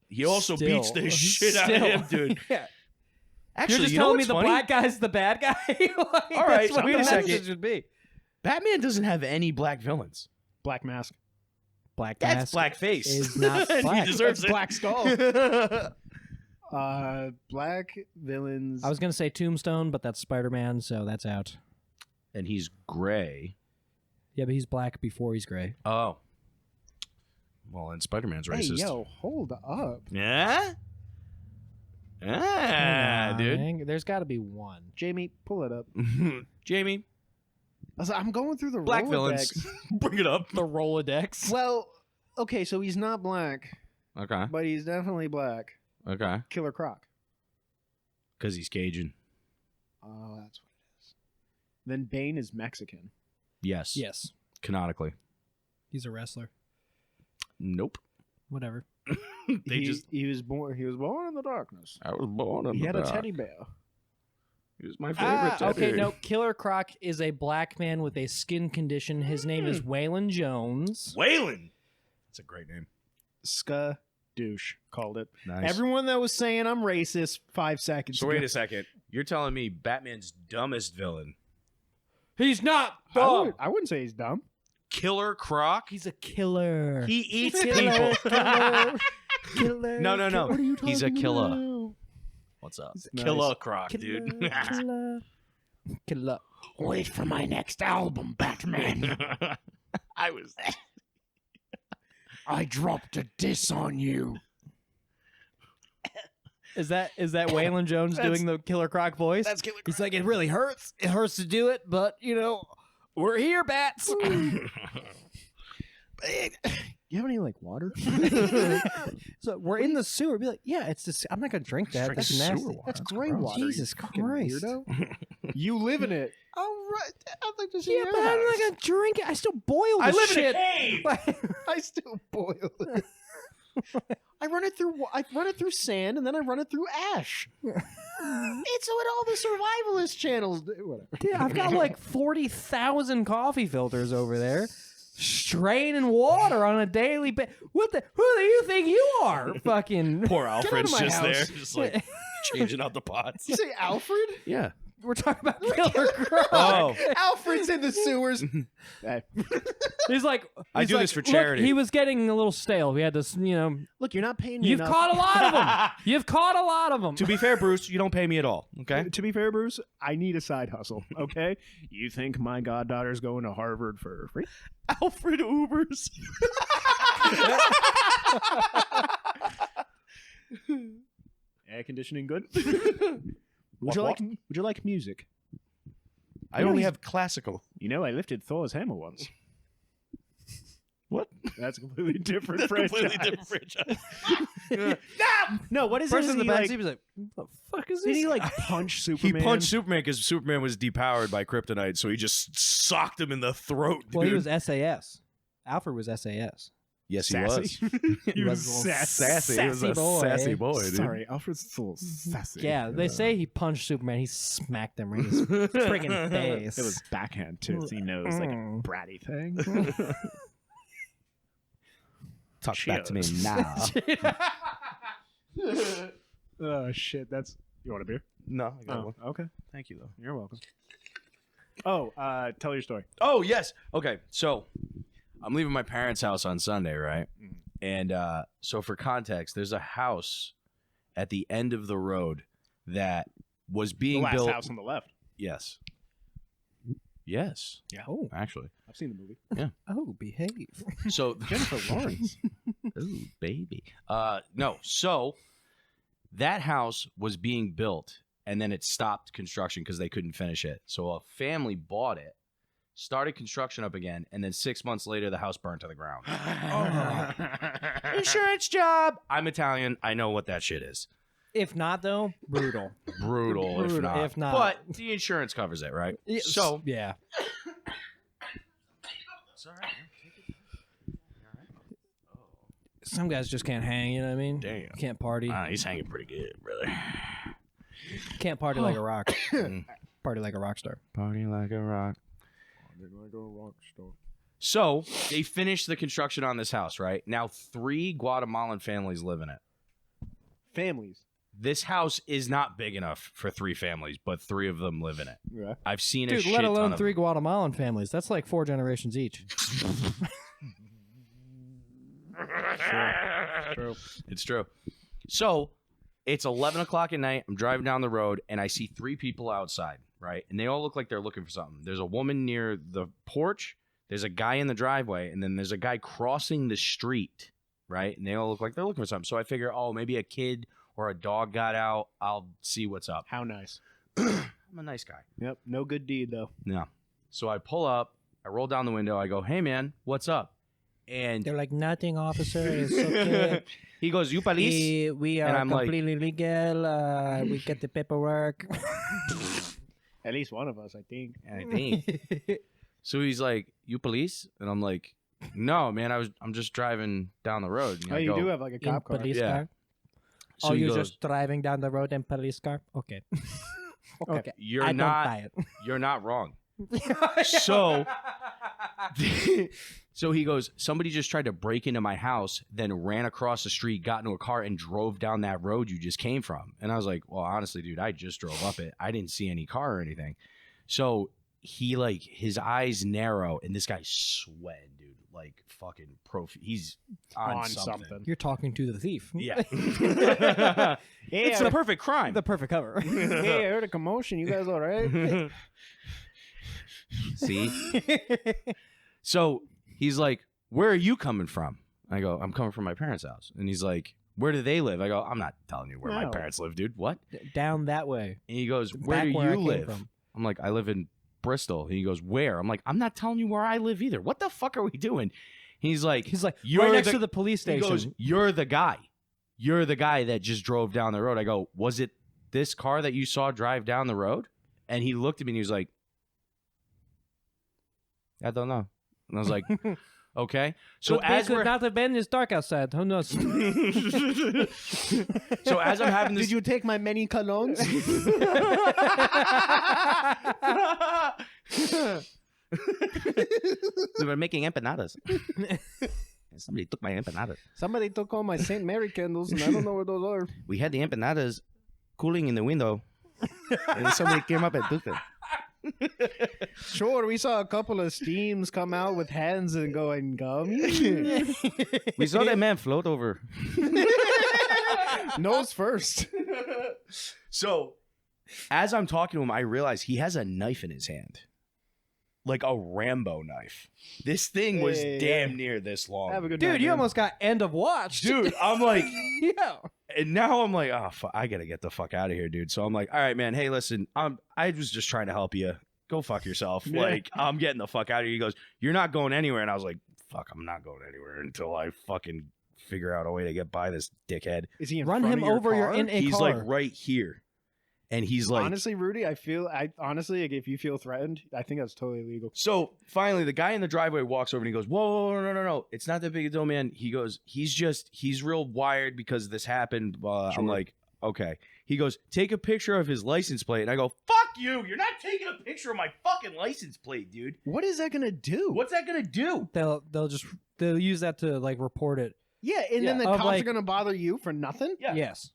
He also Still. beats the shit out of Still. him, dude. Yeah. Actually, You're just you know telling me what's the funny? black guy's the bad guy? Like, All right, that's what wait a the second. message should be. Batman doesn't have any black villains. Black Mask. Black That's Mask blackface. is not black. he deserves That's it. Black Skull. Black villains. I was gonna say Tombstone, but that's Spider-Man, so that's out. And he's gray. Yeah, but he's black before he's gray. Oh. Well, and Spider-Man's Hey, racist. yo, hold up. Yeah? Ah, Hang on, dude. there's got to be one. Jamie, pull it up. Jamie, I'm going through the black Rolodex. villains. Bring it up. The Rolodex. Well, okay, so he's not black, Okay. but he's definitely black. Okay. Killer Croc. Because he's Cajun. Oh, that's what it is. Then Bane is Mexican. Yes. Yes, Canonically. he's a wrestler. Nope. Whatever. He was born in the darkness. I was born in He the had a dark. teddy bear. He was my favorite teddy. Okay, no. Killer Croc is a black man with a skin condition. His name is Waylon Jones. Waylon. That's a great name. Douche called it. Nice. Everyone that was saying I'm racist 5 seconds So ago. wait a second. You're telling me Batman's dumbest villain, He's not I dumb. wouldn't say he's dumb. Killer Croc? He's a killer. He eats Killer, people. killer. No. What are you talking He's a killer. about? What's up? Nice. Killer Croc, Killer, dude. killer. Wait for my next album, Batman. I was. I dropped a diss on you. Is that Waylon Jones doing the Killer Croc voice? That's Killer He's like, it really hurts. It hurts to do it, but we're here, bats. You have any like water? So we're in the sewer. Be like, yeah, it's just. I'm not gonna drink that. Drink That's sewer nasty. water. That's That's gray gross. water. Jesus you fucking Christ. weirdo. You live in it. Oh right. I'd like to see Yeah, your but I'm not house. gonna drink it. I still boil the I live shit. in a cave. I still boil it. I run it through sand and then I run it through ash. It's what all the survivalist channels do. Whatever. Dude, I've got like 40,000 coffee filters over there, straining water on a daily basis. Who do you think you are? Fucking. Poor out of Alfred's my just house. there, just like changing out the pots. You say Alfred? Yeah. We're talking about Killer Croc. Oh, Alfred's in the sewers. He's like, I do like, this for "Look, charity." he was getting a little stale. We had to, Look, you're not paying me you've enough. caught a lot of them. You've caught a lot of them. to be fair, Bruce, you don't pay me at all. Okay. To be fair, Bruce, I need a side hustle. Okay, you think my goddaughter's going to Harvard for free? Alfred Ubers. Air conditioning good. Would you like music? I only have classical. You know, I lifted Thor's hammer once. What? That's a completely different That's franchise. completely different franchise. No, what is Person it? in the He, back like, seat was like, "What the fuck is did this?" he like punch He Superman? punched Superman because Superman was depowered by kryptonite, so he just socked him in the throat. Well, he dude. was SAS. Alfred was SAS. Yes, he Sassy. was. He was was a little sassy. Sassy. He was a boy. sassy boy, dude. Sorry, Alfred's so sassy. Yeah, they say he punched Superman. He smacked him right in his friggin' face. It was backhand too. He knows like a bratty thing. Talk back to me Cheers. now. Oh shit! That's you want a beer? No, I got one. Okay. Thank you, though. You're welcome. Oh, tell your story. Oh, yes. Okay, so I'm leaving my parents' house on Sunday, right? And so for context, there's a house at the end of the road that was The being last built. house on the left. Yes. Yes. Yeah. Oh, Actually. I've seen the movie. oh, behave. So Jennifer Lawrence. ooh, baby. No. So that house was being built, and then it stopped construction because they couldn't finish it. So a family bought it, started construction up again, and then 6 months later, the house burned to the ground. Insurance job. I'm Italian. I know what that shit is. If not, though, brutal. Brutal, if not. If not. But the insurance covers it, right? So yeah. it's all right. Some guys just can't hang, you know what I mean? Damn. Can't party. He's hanging pretty good, brother. Can't party like a rock. Party like a rock star. Party like a rock. Like a rock star. So they finished the construction on this house, right? Now 3 Guatemalan families live in it. Families. This house is not big enough for 3 families, but 3 of them live in it. Yeah. I've seen a Dude, shit let ton alone of 3 them. Guatemalan families. That's like 4 generations each. True. It's true. So it's 11 o'clock at night. I'm driving down the road, and I see 3 people outside, right? And they all look like they're looking for something. There's a woman near the porch. There's a guy in the driveway, and then there's a guy crossing the street, right? And they all look like they're looking for something. So I figure, oh, maybe a kid or a dog got out. I'll see what's up. How nice. I'm a nice guy. Yep. No good deed though. No. So I pull up. I roll down the window. I go, hey, man, what's up? And They're like, nothing, officer. It's okay. he goes, you police? We And are I'm like- completely legal. We get the paperwork. At least one of us, I think. And I think. So he's like, you police? And I'm like, no, man, I'm just driving down the road. And Oh, I you go, do have like a In cop car. police Yeah. car? So Oh, he you're goes, just driving down the road in police car? Okay. Okay. you're I not don't buy you're not wrong. it. So so he goes, somebody just tried to break into my house, then ran across the street, got into a car, and drove down that road you just came from. And I was like, well, honestly, dude, I just drove up it. I didn't see any car or anything. So he like his eyes narrow, and this guy's sweating, dude, like fucking he's on something. You're talking to the thief. Yeah. Yeah. It's the perfect crime. The perfect cover. Hey, I heard a commotion. You guys all right? See? So he's like, where are you coming from? I go, I'm coming from my parents' house. And he's like, where do they live? I go, I'm not telling you where my No. parents live, dude. What? Down that way. And he goes, where Back do where I you came live? from. I'm like, I live in Bristol. And he goes, where? I'm like, I'm not telling you where I live either. What the fuck are we doing? He's like, He's like, You're right next the- to the police he station. goes, you're the guy. You're the guy that just drove down the road. I go, was it this car that you saw drive down the road? And he looked at me and he was like, I don't know. And I was like, okay. So as could we're not have been. It's dark outside. Who knows? so as I'm having this Did you take my many colognes? we were making empanadas. Somebody took my empanadas. Somebody took all my St. Mary candles, and I don't know where those are. We had the empanadas cooling in the window. And then somebody came up and took it. Sure, we saw a couple of steams come out with hands and going gummy. We saw that man float over. Nose first. So, as I'm talking to him, I realize he has a knife in his hand. Like a Rambo knife. This thing was damn near this long. Have a good Dude, night, you man. almost got end of watch. Dude, I'm like, Yeah. and now I'm like, oh, I gotta get the fuck out of here, dude. So I'm like, all right, man. Hey, listen, I was just trying to help you. Go fuck yourself. Yeah. Like, I'm getting the fuck out of here. He goes, you're not going anywhere. And I was like, fuck, I'm not going anywhere until I fucking figure out a way to get by this dickhead. Is he in Run front him of your over. car? You're in a He's car. like right here, and he's like, Honestly, Rudy, I honestly, like, if you feel threatened, I think that's totally illegal. So finally, the guy in the driveway walks over and he goes, whoa, no. It's not that big a deal, man. He goes, he's real wired because this happened. I'm like, okay. He goes, take a picture of his license plate. And I go, fuck you. You're not taking a picture of my fucking license plate, dude. What is that gonna do? What's that going to do? They'll use that to like report it. Yeah, and then the Of, cops like- are gonna bother you for nothing. Yeah. Yes.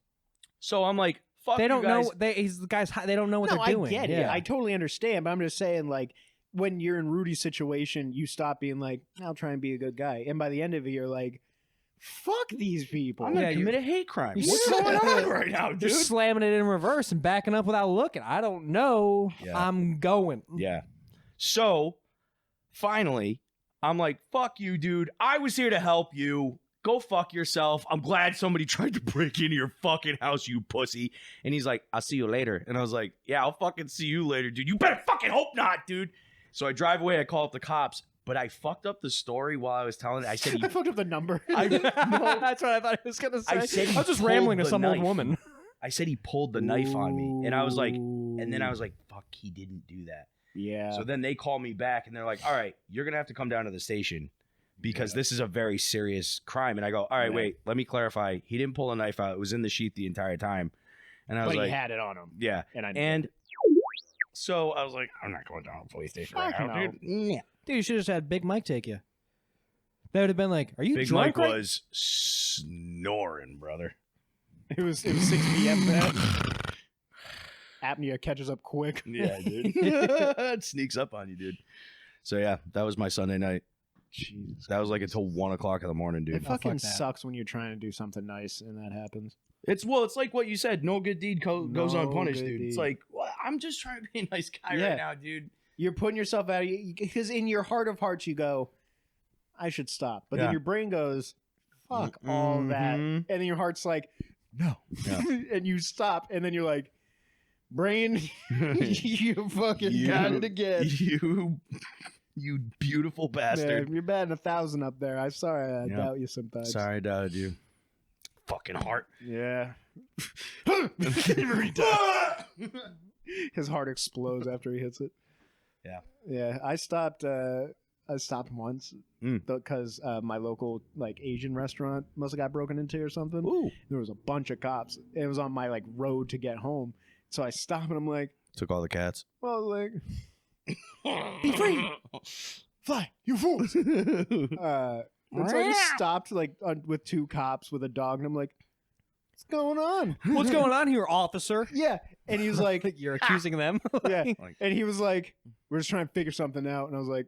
So I'm like, fuck They you don't guys. know. He's the guys. They don't know what No, they're doing. I get it. Yeah. I totally understand, but I'm just saying, like, when you're in Rudy's situation, you stop being like, I'll try and be a good guy, and by the end of it, you're like, fuck these people. I'm going Yeah, to you- commit a hate crime. you What's s- going on right now, dude? Just slamming it in reverse and backing up without looking. I don't know. Yeah. I'm going. Yeah. So finally, I'm like, fuck you, dude. I was here to help you. Go fuck yourself. I'm glad somebody tried to break into your fucking house, you pussy. And he's like, I'll see you later. And I was like, yeah, I'll fucking see you later, dude. You better fucking hope not, dude. So I drive away. I call up the cops. But I fucked up the story while I was telling it. I said, I fucked up the number. That's what I thought he was gonna say. I said he was just pulled rambling to the some knife. old woman. I said he pulled the knife on me. And I was like, fuck, he didn't do that. Yeah. So then they call me back and they're like, all right, you're going to have to come down to the station because this is a very serious crime. And I go, all right, wait, let me clarify. He didn't pull a knife out. It was in the sheath the entire time. And I was but like, he had it on him. yeah. And I And so I was like, I'm not going down to the police station right Fuck now, no. dude. Yeah. Dude, you should have just had Big Mike take you. They would have been like, "Are you Big drunk?" Mike right? was snoring, brother. it was 6 p.m. man. Apnea catches up quick. Yeah, dude. It sneaks up on you, dude. So yeah, that was my Sunday night. Jesus. That was like until 1 o'clock in the morning, dude. It fucking fuck that. sucks when you're trying to do something nice and that happens. It's like what you said. No good deed goes No unpunished, good dude. It's deed. like, well, I'm just trying to be a nice guy Yeah. right now, dude. You're putting yourself out because in your heart of hearts you go, I should stop. But Yeah. then your brain goes, fuck all that. Mhm. And then your heart's like, no. Yeah. And you stop. And then you're like, brain, you fucking got it again. You beautiful bastard. Man, you're batting 1,000 up there. I'm sorry I Yeah. doubt you sometimes. Sorry I doubted you. Fucking heart. Yeah. His heart explodes after he hits it. Yeah. Yeah. I stopped once because my local like Asian restaurant must have got broken into or something. Ooh. There was a bunch of cops. It was on my like road to get home. So I stopped and I'm like, Took all the cats. well, like, be free, fly, you fools. And so I just stopped like with 2 cops with a dog, and I'm like, what's going on? What's going on here, officer? Yeah. And he was like, You're accusing them. yeah. Like- And he was like, we're just trying to figure something out. And I was like,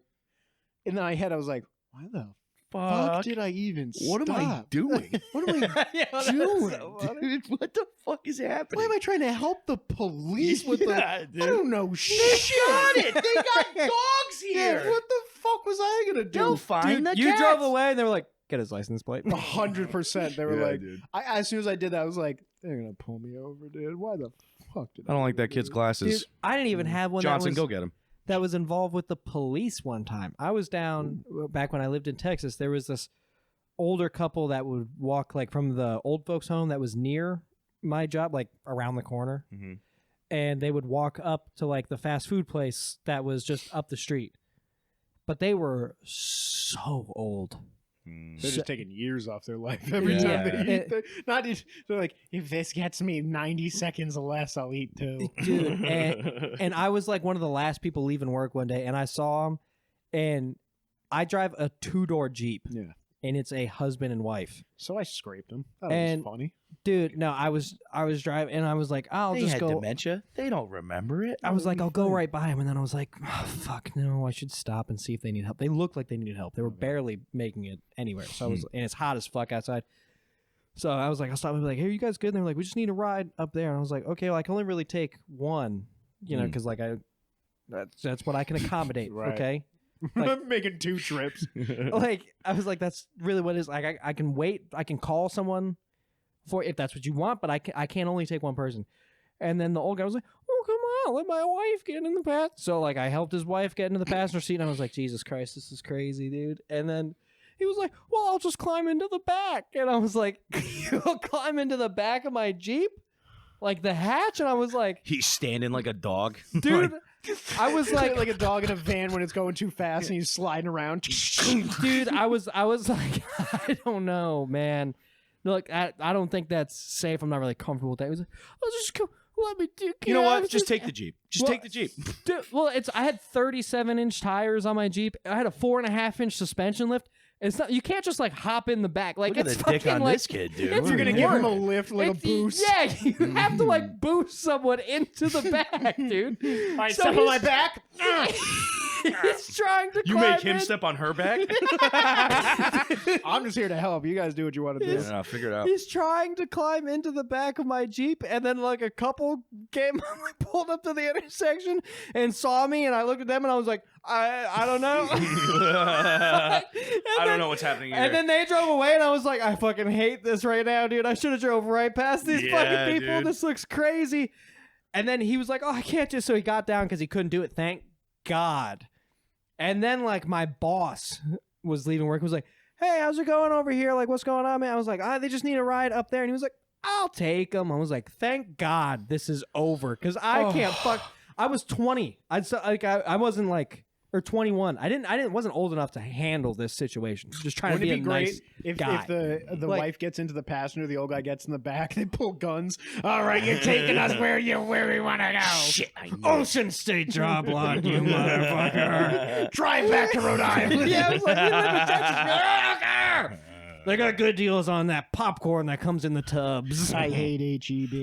in my head, I was like, why the fuck did I even What am I stop? doing? What am I Yeah, that's doing? so funny. Dude, what the fuck is happening? Why am I trying to help the police with Yeah, the? I don't know They shit. got it. They got dogs Yeah, here. what the fuck was I gonna do? They'll find the You cats. drove away and they were like, get his license plate. 100%. They were Yeah, like, dude. as soon as I did that, I was like, they're gonna pull me over, dude. Why the fuck did I don't like that do kid's this? glasses. Dude, I didn't even have one Johnson, that go was, get him. that was involved with the police one time. I was down back when I lived in Texas. There was this older couple that would walk like from the old folks home that was near my job, like around the corner. Mhm. And they would walk up to like the fast food place that was just up the street. But they were so old. They're just taking years off their life every Yeah. time they eat. They're like, if this gets me 90 seconds less, I'll eat too. Dude, and I was like one of the last people leaving work one day, and I saw him, and I drive a 2-door Jeep. Yeah. and it's a husband and wife. So I scraped him. That And- was funny. Dude, no, I was driving, and I was like, I'll They just had go. dementia. They don't remember it. I was like, I'll go right by him, and then I was like, oh, fuck, no, I should stop and see if they need help. They looked like they needed help. They were barely making it anywhere. So I was, and it's hot as fuck outside. So I was like, I'll stop and be like, hey, you guys good? And they were like, we just need a ride up there. And I was like, okay, well, I can only really take one, you know, because like that's what I can accommodate. Right. Okay. I'm making 2 trips. Like I was like, that's really what it is. Like I can wait. I can call someone for if that's what you want, but I can't only take one person. And then the old guy was like, oh, come on, let my wife get in the passenger. So like I helped his wife get into the passenger seat, and I was like, Jesus Christ, this is crazy, dude. And then he was like, well, I'll just climb into the back. And I was like, you'll climb into the back of my Jeep? Like the hatch? And I was like, He's standing like a dog. dude, I was like, like a dog in a van when it's going too fast and he's sliding around. dude, I was like, I don't know, man. Look, I don't think that's safe. I'm not really comfortable with that. He was like, I'll just go. Let me do. You know what? Just take the Jeep. Just Well, take the Jeep. Dude, well, I had 37-inch tires on my Jeep. I had a 4.5-inch suspension lift. It's not. You can't just like hop in the back. Like Look at it's the fucking dick on like, this kid, dude. it's You're gonna give him a work. lift, like a It's- boost. Yeah, you have to like boost someone into the back, dude. All right, So step on my he's- back. He's trying to. You climb make him in. step on her back? I'm just here to help. You guys do what you want to do. No, figure it out. He's trying to climb into the back of my Jeep, and then like a couple came, like, pulled up to the intersection and saw me, and I looked at them, and I was like, I don't know. I don't know what's happening here. And then they drove away, and I was like, I fucking hate this right now, dude. I should have drove right past these Yeah, fucking people. dude. This looks crazy. And then he was like, oh, I can't just. So he got down because he couldn't do it. Thank God. And then like my boss was leaving work. Was like, hey, how's it going over here? Like, what's going on, man? I was like, they just need a ride up there. And he was like, I'll take them. I was like, thank God this is over because I can't fuck. I was 20. I wasn't like. Or 21. I wasn't old enough to handle this situation. Just trying Wouldn't to it be be a great nice if guy. the Like- wife gets into the passenger, the old guy gets in the back, they pull guns. All right, you're taking us where we want to go. Shit, I know. Ocean State job lot, you motherfucker. Drive back to Rhode Island. Yeah, I was like, you live in Texas. I don't care. They got good deals on that popcorn that comes in the tubs. I hate HEB.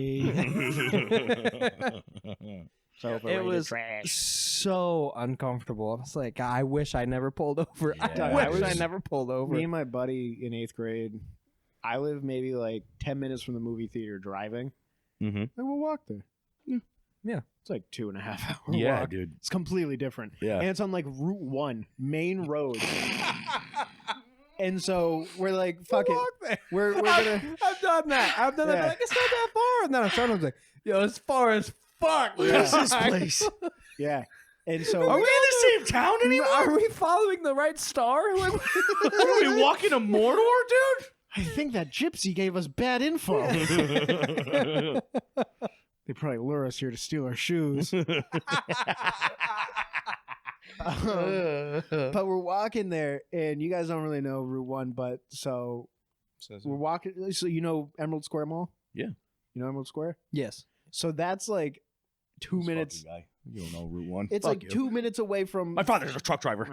It was so uncomfortable. I was like, I wish I never pulled over. Yeah. I I wish I was- never pulled over. Me and my buddy in 8th grade, I live maybe like 10 minutes from the movie theater driving. Mm-hmm. And we'll walk there. Yeah. It's like 2.5 hour Yeah, walk. dude. It's completely different. Yeah. And it's on like Route 1, main road. And so we're like, fuck it. Walk there. We're gonna. I've done that. I've done that. Yeah. Like, it's not that far. And then I'm starting to like, yo, as far as fuck. Where's this place? Yeah. And so Are we in the same town anymore? Are we following the right star? Like, Are we walking to Mordor, dude? I think that gypsy gave us bad info. They probably lure us here to steal our shoes. But we're walking there, and you guys don't really know Route 1, but so we're walking. So you know Emerald Square Mall? Yeah. You know Emerald Square? yes. So that's like 2 minutes. Guy. You don't know Route 1. It's Fuck like you. 2 minutes away from My father's a truck driver.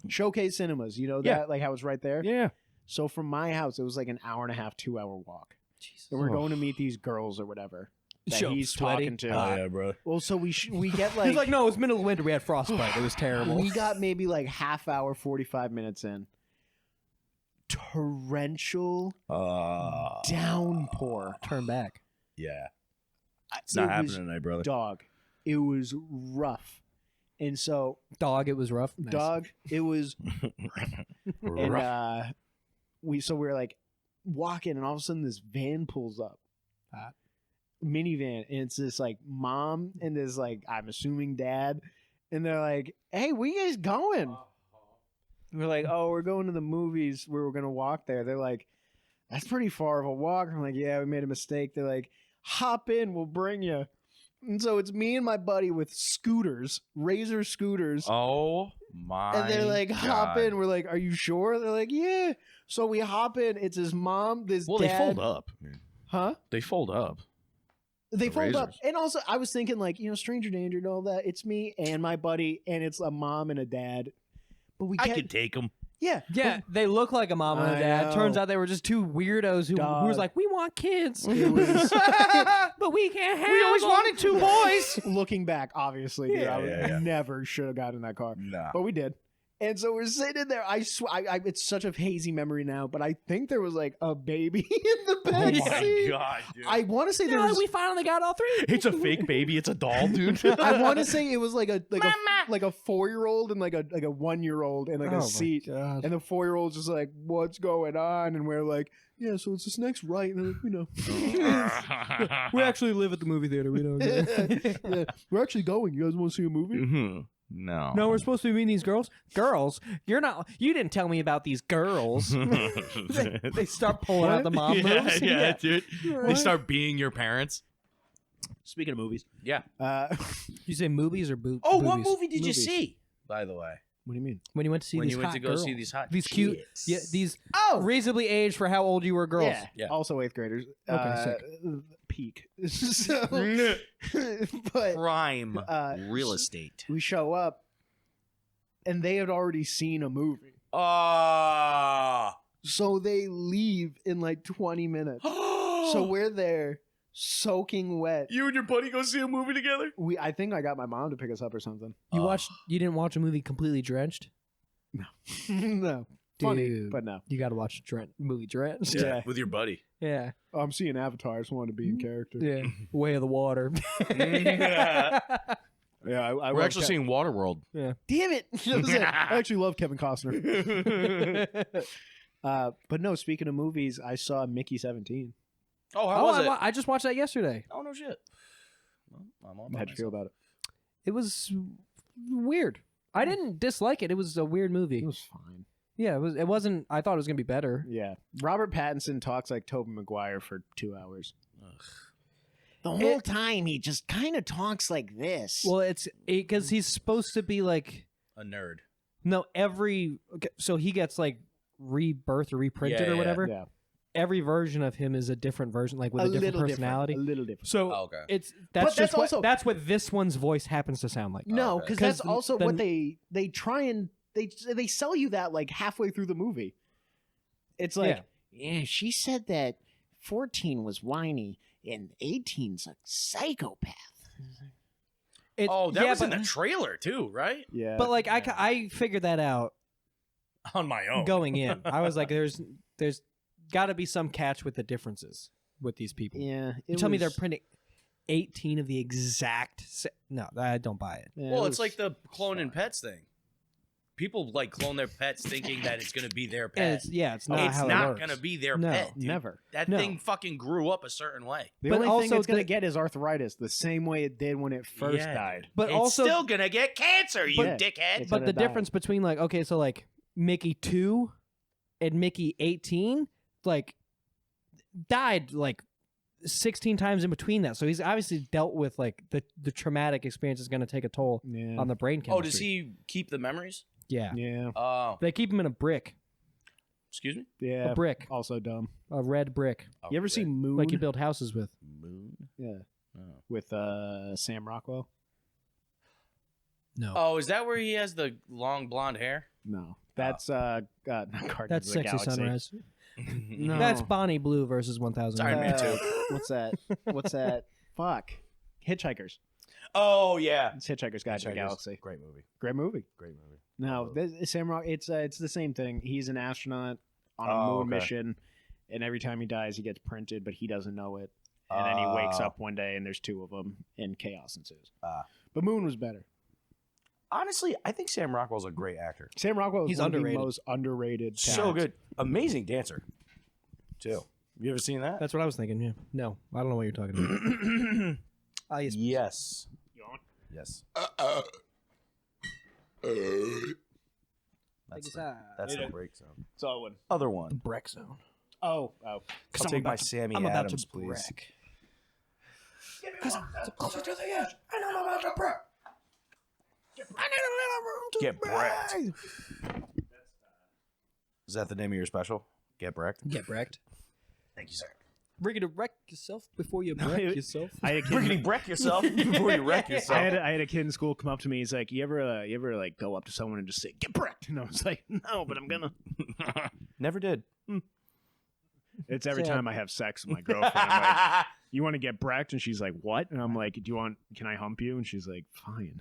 Showcase Cinemas. You know that? Yeah. Like how it's right there? Yeah. So from my house, it was like an hour and a half, 2 hour walk. And we're going to meet these girls or whatever that Show he's sweaty. talking to. Oh, yeah, bro. Well, so we get like, He's like, no, it was middle of winter. We had frostbite. It was terrible. we got maybe like half hour, 45 minutes in. Torrential downpour. Turn back. Yeah. It's not It was happening tonight, brother. Dog. It was rough. And so, Dog, it was rough. Nice. dog, it was, and Rough. we were like walking, and all of a sudden this van pulls up. Hot. Minivan, and it's this like mom and this like I'm assuming dad, and they're like, "Hey, where you guys going?" We're like, "Oh, we're going to the movies. We're gonna walk there." They're like, "That's pretty far of a walk." I'm like, "Yeah, we made a mistake." They're like, "Hop in, we'll bring you." And so it's me and my buddy with scooters, Razor scooters, Oh, my and they're like, "Hop God. in." We're like, "Are you sure?" They're like, "Yeah." So we hop in. It's his mom, this Well, dad. they fold up. Huh? They fold up. They The fold up. razors. And also, I was thinking, like, stranger danger and all that. It's me and my buddy, and it's a mom and a dad. but we I get could take them. yeah. Yeah, they look like a mom and a I dad. know. Turns out they were just two weirdos who was Dog. like, we want kids, It was but we can't have. We always them." wanted 2 boys. looking back, obviously, dude, I Yeah. never should have gotten in that car. Nah. But we did. And so we're sitting there. I swear, it's such a hazy memory now, but I think there was like a baby in the Oh back my seat. god, dude. I want to say there No, was. we finally got all three. It's a fake baby. It's a doll, dude. I want to say it was like a 4-year-old and like a 1-year-old in like Oh a my seat, God. and the 4-year-old's just like, "What's going on?" And we're like, "Yeah, so it's this next right," and they're like, "We know." We actually live at the movie theater. We don't. Yeah, we're actually going. You guys want to see a movie? Mhm. No. No, we're supposed to be meeting these girls. Girls, you're not. You didn't tell me about these girls. They start pulling out the mom moves. Yeah, dude. They What? start being your parents. Speaking of movies, Yeah. You say movies or boobies? Oh, what movie did you Movies. see? By the way, What do you mean? When you went to see when these you went hot to go girls. see these hot, These cute, chicks. yeah, these Oh, reasonably aged for how old you were girls. yeah. Yeah. Also 8th graders. Okay, Peak. So, but prime real s- estate. we show up, and they had already seen a movie, Ah. so they leave in like 20 minutes. So we're there, soaking wet. you and your buddy go see a movie together? I think I got my mom to pick us up or something. You didn't watch a movie completely drenched? No, funny, Dude. but no. You got to watch movie drenched. Yeah. with your buddy. Yeah. Oh, I'm seeing Avatar. I just wanted to be in character. Yeah. Way of the water. Yeah. Yeah, I We're love actually seeing Waterworld. Damn it! I actually love Kevin Costner. But no, speaking of movies, I saw Mickey 17. Oh, how was it? I just watched that yesterday. Oh no shit. Well, I'm all How'd you feel about it? It was weird. I didn't dislike it. It was a weird movie. It was fine. Yeah, it wasn't. I thought it was gonna be better. Yeah, Robert Pattinson talks like Tobey Maguire for 2 hours. The whole time he just kind of talks like this. Well, it's because he's supposed to be like A nerd. no so he gets like rebirth or reprinted Yeah, or yeah, whatever. Yeah, Every version of him is a different version, like with a different personality. a little different. So Oh, okay. it's But that's that's just also- that's what this one's voice happens to sound like. No, okay. because 'Cause that's also then- what they try and they sell you that like halfway through the movie. It's like Yeah. yeah, she said that 14 was whiny and 18's a psychopath. It- Oh, that yeah, was in but, the trailer too, right? yeah, but like I figured that out On my own. going in. I was like, there's got to be some catch with the differences with these people. yeah. You it tell me they're was- printing 18 of the exact. No, I don't buy it. yeah, Well, it it's was like the cloning fine. pets thing. People like clone their pets thinking that it's going to be their And pet. it's not It's how it not works. going to be their No, pet. Dude. Never. That No. thing fucking grew up a certain way. The But only thing also it's gonna the- get is arthritis, the same way it did when it first Yeah, died. But it's also, still going to get cancer, you But- dickhead. It's but gonna the die. difference between like okay, so like Mickey 2 and Mickey 18, like died like 16 times in between that. So he's obviously dealt with like the traumatic experience is going to take a toll Yeah, on the brain chemistry. Oh, does he keep the memories? Yeah. yeah, Oh, They keep him in a brick, excuse me? yeah. a brick, Also dumb. a red brick, You ever red see Moon? like you build houses with. moon? Yeah, Oh. with Sam Rockwell. No, Oh, is that where he has the long blonde hair? No, that's not Guardians that's of the Sexy Galaxy. Sunrise. No, That's Bonnie Blue versus 1000. Sorry, man, too. What's that? What's that? Fuck. Hitchhikers. Oh, yeah. It's Hitchhiker's Guide to the Hitchhikers. Galaxy. Great movie. Great movie. Great movie. No, Sam Rock. It's the same thing. He's an astronaut on a Oh, moon okay. mission, and every time he dies, he gets printed, but he doesn't know it. And then he wakes up one day, and there's two of them, and chaos ensues. Ah. But Moon was better. Honestly, I think Sam Rockwell's a great actor. Sam Rockwell is He's one of the underrated. most underrated. So talents. good. Amazing dancer, too. You ever seen that? That's what I was thinking. Yeah. No, I don't know what you're talking about. Ah, yes. Yes. Yes. That's the break zone. It's all one. Other one. Brec zone. Oh. I'll take my Sammy I'm about Adams, to please. Brec. Get Brecht. Is that the name of your special? Get Brecht? Get Brecht. Thank you, sir. Riggedy wreck yourself before you wreck yourself. I had a kid, Brickety breck yourself before you wreck yourself. I had a kid in school come up to me. He's like, "You ever like go up to someone and just say get Brecked?" And I was like, "No, but I'm gonna." Never did. It's every Sad. time I have sex with my girlfriend. I'm like, "You want to get Brecked?" And she's like, "What?" And I'm like, Can I hump you?" And she's like, "Fine."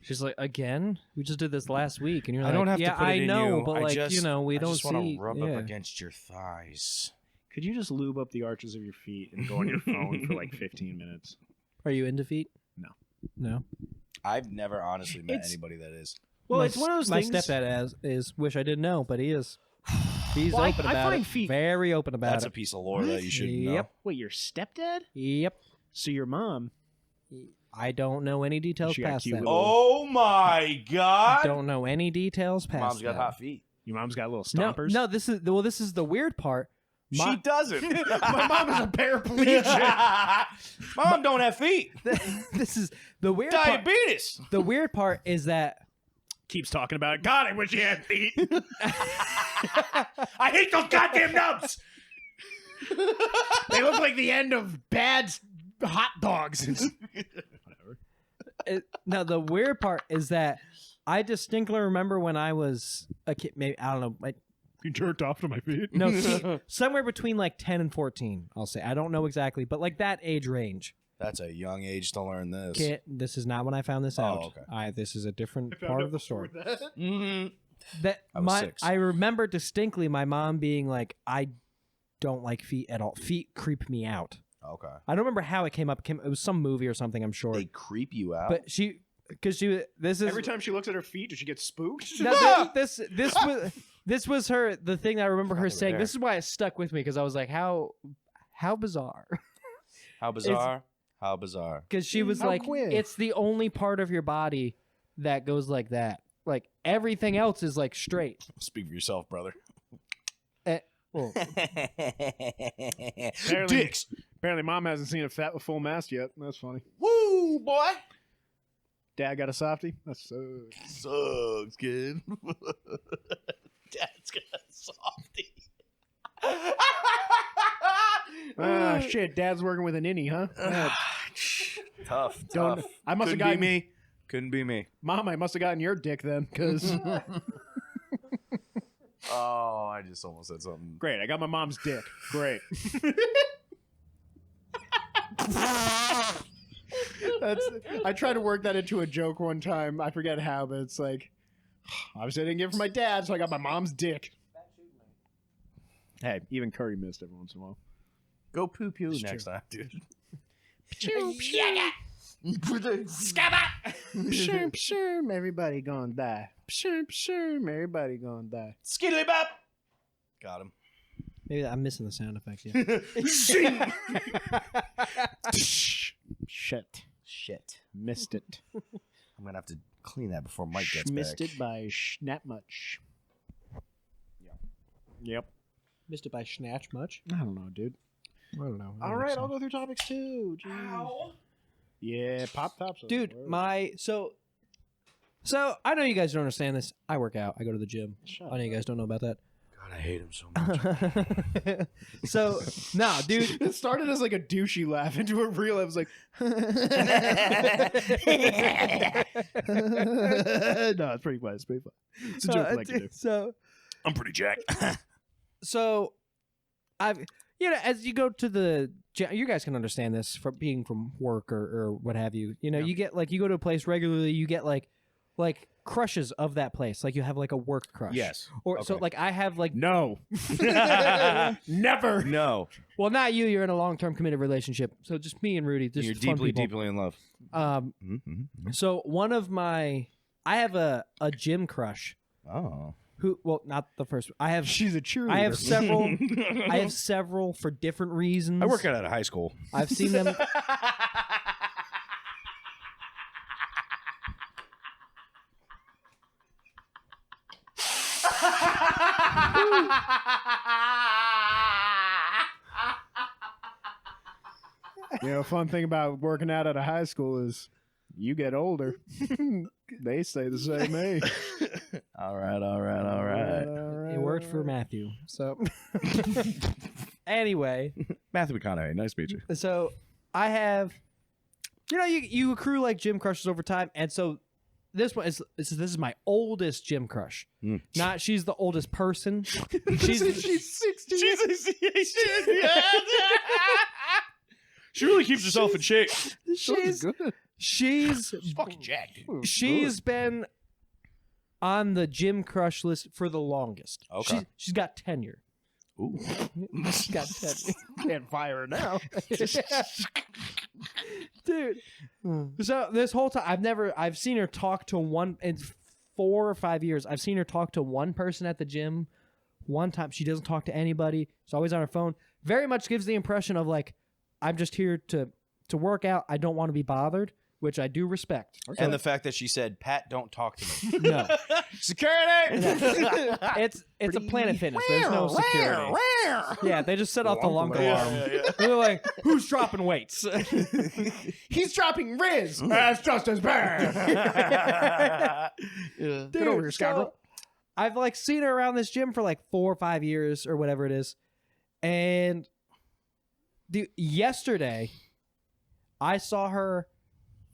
She's like, again? We just did this last week, and you're I like, don't have yeah, to put it I in know, you. but I like, just, we I don't just see. want to rub up yeah. against your thighs. Could you just lube up the arches of your feet and go on your phone for like 15 minutes? Are you into feet? No. No. I've never honestly met It's- anybody that is. Well, My it's one of those my things. stepdad is wish I didn't know, but he is. He's Well, open I about find it. feet- Very open about That's it. a piece of lore that you should know. Yep. Wait, your stepdad? Yep. So your mom? I don't know any details She got past cute that. little- Oh my god! Don't know any details past Mom's got that. hot feet. Your mom's got little No, stompers. no. This is the weird part. She doesn't. My mom is a paraplegic. Mom don't have feet. This is the weird part. Diabetes. The weird part is that Keeps talking about it. God, I wish you had feet. I hate those goddamn nubs. They look like the end of bad hot dogs. no. The weird part is that I distinctly remember when I was a kid. Maybe I don't know. You jerked off to my feet. No, somewhere between like 10 and 14. I'll say I don't know exactly, but like that age range. That's a young age to learn this. Kid, this is not when I found this Oh, out. okay. This is a different part of the story. Mm-hmm. That I was 6. I remember distinctly my mom being like, "I don't like feet at all. Feet creep me out." Okay. I don't remember how it came up. It was some movie or something, I'm sure. They creep you out. But because this is Every time she looks at her feet, does she get spooked? no, this was the thing that I remember her Not saying. there. This is why it stuck with me because I was like, how bizarre. How bizarre. How bizarre. Because she was How like, queer. it's the only part of your body that goes like that. Like everything else is like straight. Speak for yourself, brother. Well, Apparently, mom hasn't seen a full mast yet. That's funny. Woo, boy. Dad got a softie. That's Sucks, kid. Dad's got a softie. shit. Dad's working with an innie, huh? Tough. Don't- Tough. I must have Couldn't be gotten me. Couldn't be me. Mom, I must have gotten your dick then, because Oh, I just almost said something. great. I got my mom's dick. Great. I tried to work that into a joke one time. I forget how, but it's like, obviously I didn't get it from my dad, so I got my mom's dick. Hey, even Curry missed every once in a while. Go poo poo next time, dude. Pshum, pshum, everybody gonna die. Pshum, pshum, everybody gonna die. Skiddly bop. Got him. maybe I'm missing the sound effect. Yeah. Shit. Shit. Missed it. I'm gonna have to clean that before Mike gets Missed back. it by not much. Yep. Missed it by snatch much. I don't know, dude. I don't know. All right, I'll go through topics too. Jeez. Yeah, pop tops. Dude, so I know you guys don't understand this. I work out. I go to the gym. Shut I know you guys don't know about that. God, I hate him so much. So, nah, dude. It started as like a douchey laugh into a real. I was like, no, it's pretty fun. It's pretty fun. It's a joke I like to do. So, I'm pretty jacked. I've as you go to the gym, you guys can understand this from being from work or what have you. You know, you get you go to a place regularly, you get like crushes of that place. Like you have like a work crush. Yes. Or so Okay. like I have like No, never. No. well, not you. You're in a long term committed relationship. So just me and Rudy. Just You're fun deeply, people. deeply in love. So one of I have a gym crush. Oh. Who? Well, not the first. I have. She's a cheerleader. I have several. I have several for different reasons. I work out at a high school. I've seen them. You know, fun thing about working out at a high school is you get older. They stay the same age. All right. It worked for Matthew. So Anyway, Matthew McConaughey, nice to meet you. so I have, you accrue like gym crushes over time, and so this one is this is my oldest gym crush. Not she's the oldest person. She's 16. She really keeps herself in shape. she's Fucking jacked, dude. she's been on the gym crush list for the longest. Okay. She's got tenure. Ooh. She's got tenure. Can't fire her now. Dude. So this whole time I've seen her talk to one in 4 or 5 years. I've seen her talk to one person at the gym. One time she doesn't talk to anybody. She's always on her phone. Very much gives the impression of like, I'm just here to work out. I don't want to be bothered, which I do respect. And the fact that she said, Pat, don't talk to me. No. Security. It's a Planet Fitness. There's no security. Yeah, they just set off the lunk alarm. They're like, who's dropping weights? He's dropping Riz. That's just as bad. Dude, Get over here, scoundrel. so I've like seen her around this gym for like 4 or 5 years or whatever it is. And yesterday I saw her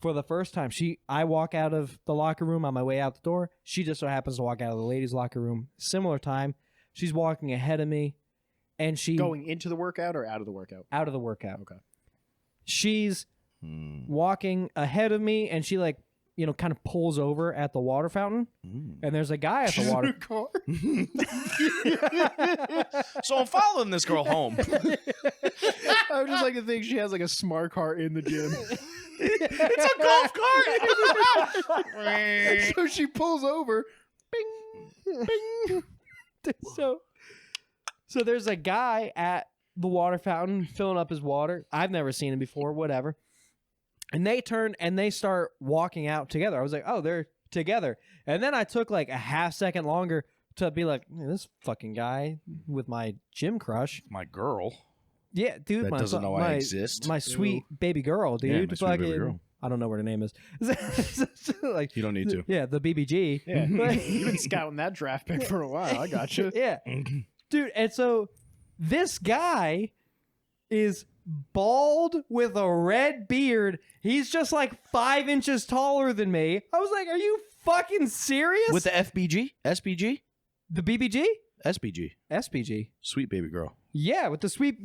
for the first time. I walk out of the locker room on my way out the door. She just so happens to walk out of the ladies' locker room. Similar time. She's walking ahead of me, and she Going into the workout or out of the workout? out of the workout. Okay. She's walking ahead of me, and she like kind of pulls over at the water fountain, and there's a guy at the water. car. So I'm following this girl home. I would just like to think she has like a smart car in the gym. It's a golf cart. So she pulls over. Bing, bing. so there's a guy at the water fountain filling up his water. I've never seen him before, whatever. And they turn and they start walking out together. I was like, oh, they're together. And then I took like a half second longer to be like, this fucking guy with my gym crush. My girl. Yeah, dude. That doesn't know I exist. My sweet baby girl, dude. Yeah, my sweet baby Fucking- girl. I don't know what her name is. Like, You don't need to. yeah, the BBG. Yeah. You've been scouting that draft pick for a while. I got you. Yeah. Dude, and so this guy is bald with a red beard. He's just like 5 inches taller than me. I was like, are you fucking serious? With the FBG? SBG? the BBG? SBG. SBG. Sweet baby girl. Yeah, with the sweet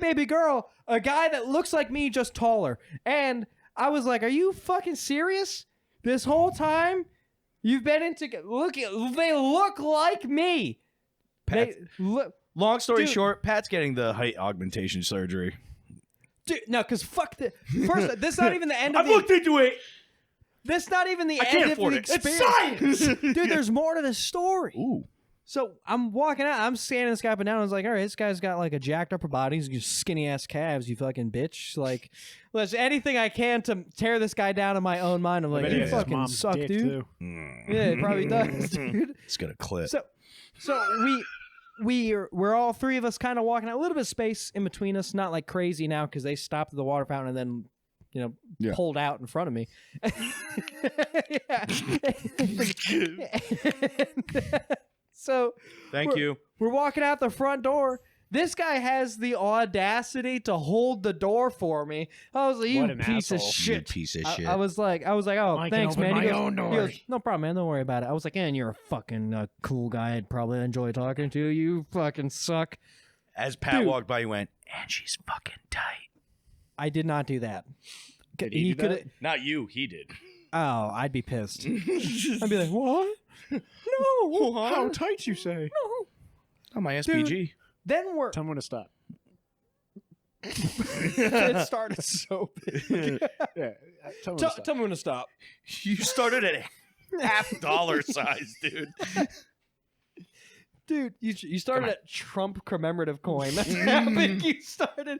baby girl, a guy that looks like me, just taller. And I was like, are you fucking serious? This whole time you've been into they look like me. Pat, They look long story Dude. short, Pat's getting the height augmentation surgery. Dude, no, because fuck the first. This not even the end of I've looked into it. This not even the I end can't of afford the it. It's experience. science. Dude, there's more to the story. Ooh. So I'm walking out. I'm scanning this guy up and down. I was like, all right, this guy's got like a jacked upper body. He's got skinny ass calves. You fucking bitch. Like, let's anything I can to tear this guy down in my own mind. I'm like, Bet he you has his fucking mom's suck, dick, dude. too. Yeah, it probably does, dude. It's gonna clip. So we're all three of us kind of walking out, a little bit of space in between us, not like crazy now because they stopped at the water fountain and then Yeah. pulled out in front of me. So Thank you. we're walking out the front door. This guy has the audacity to hold the door for me. I was like, you What an piece of asshole. shit. You piece of I- shit. I was like, oh, I can thanks, open man. my He goes, own door. no problem, man. Don't worry about it. I was like, and you're a fucking cool guy. I'd probably enjoy talking to. You fucking suck. As Pat Dude. walked by, he went, and she's fucking tight. I did not do that. Did he do that? could. Not you, he did. Oh, I'd be pissed. I'd be like, what? No. How tight you say? No. Oh, my SPG. Then we're. Tell me when to stop. It started so big. Yeah. Tell me when to Tell stop. me when to stop. You started at $half size, dude. Dude, you started at Trump commemorative coin. That's how big you started.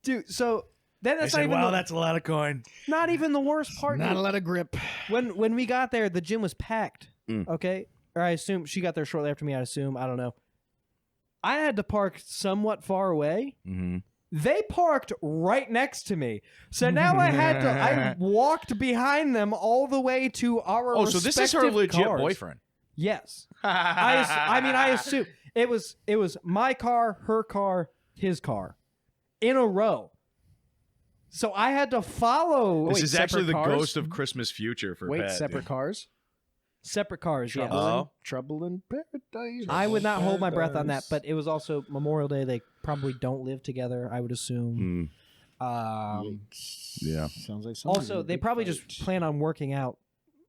Dude, so then that's not even that's a lot of coin. not even the worst part. Not a lot of grip. When we got there, the gym was packed. Mm. Okay? Or I assume she got there shortly after me, I assume. I don't know. I had to park somewhat far away. Mm-hmm. They parked right next to me. So now I walked behind them all the way to our Oh, so this is her respective legit cars. boyfriend. Yes. I assume. It was my car, her car, his car, in a row. So I had to follow. This Wait, is actually the separate cars? ghost of Christmas future for Wait, Pat. separate dude. cars? Separate cars. Yeah. Trouble in paradise. I would not hold my breath on that, Paradise. but it was also Memorial Day. They probably don't live together, I would assume. Yeah. Sounds like something. Also, they probably just plan on working out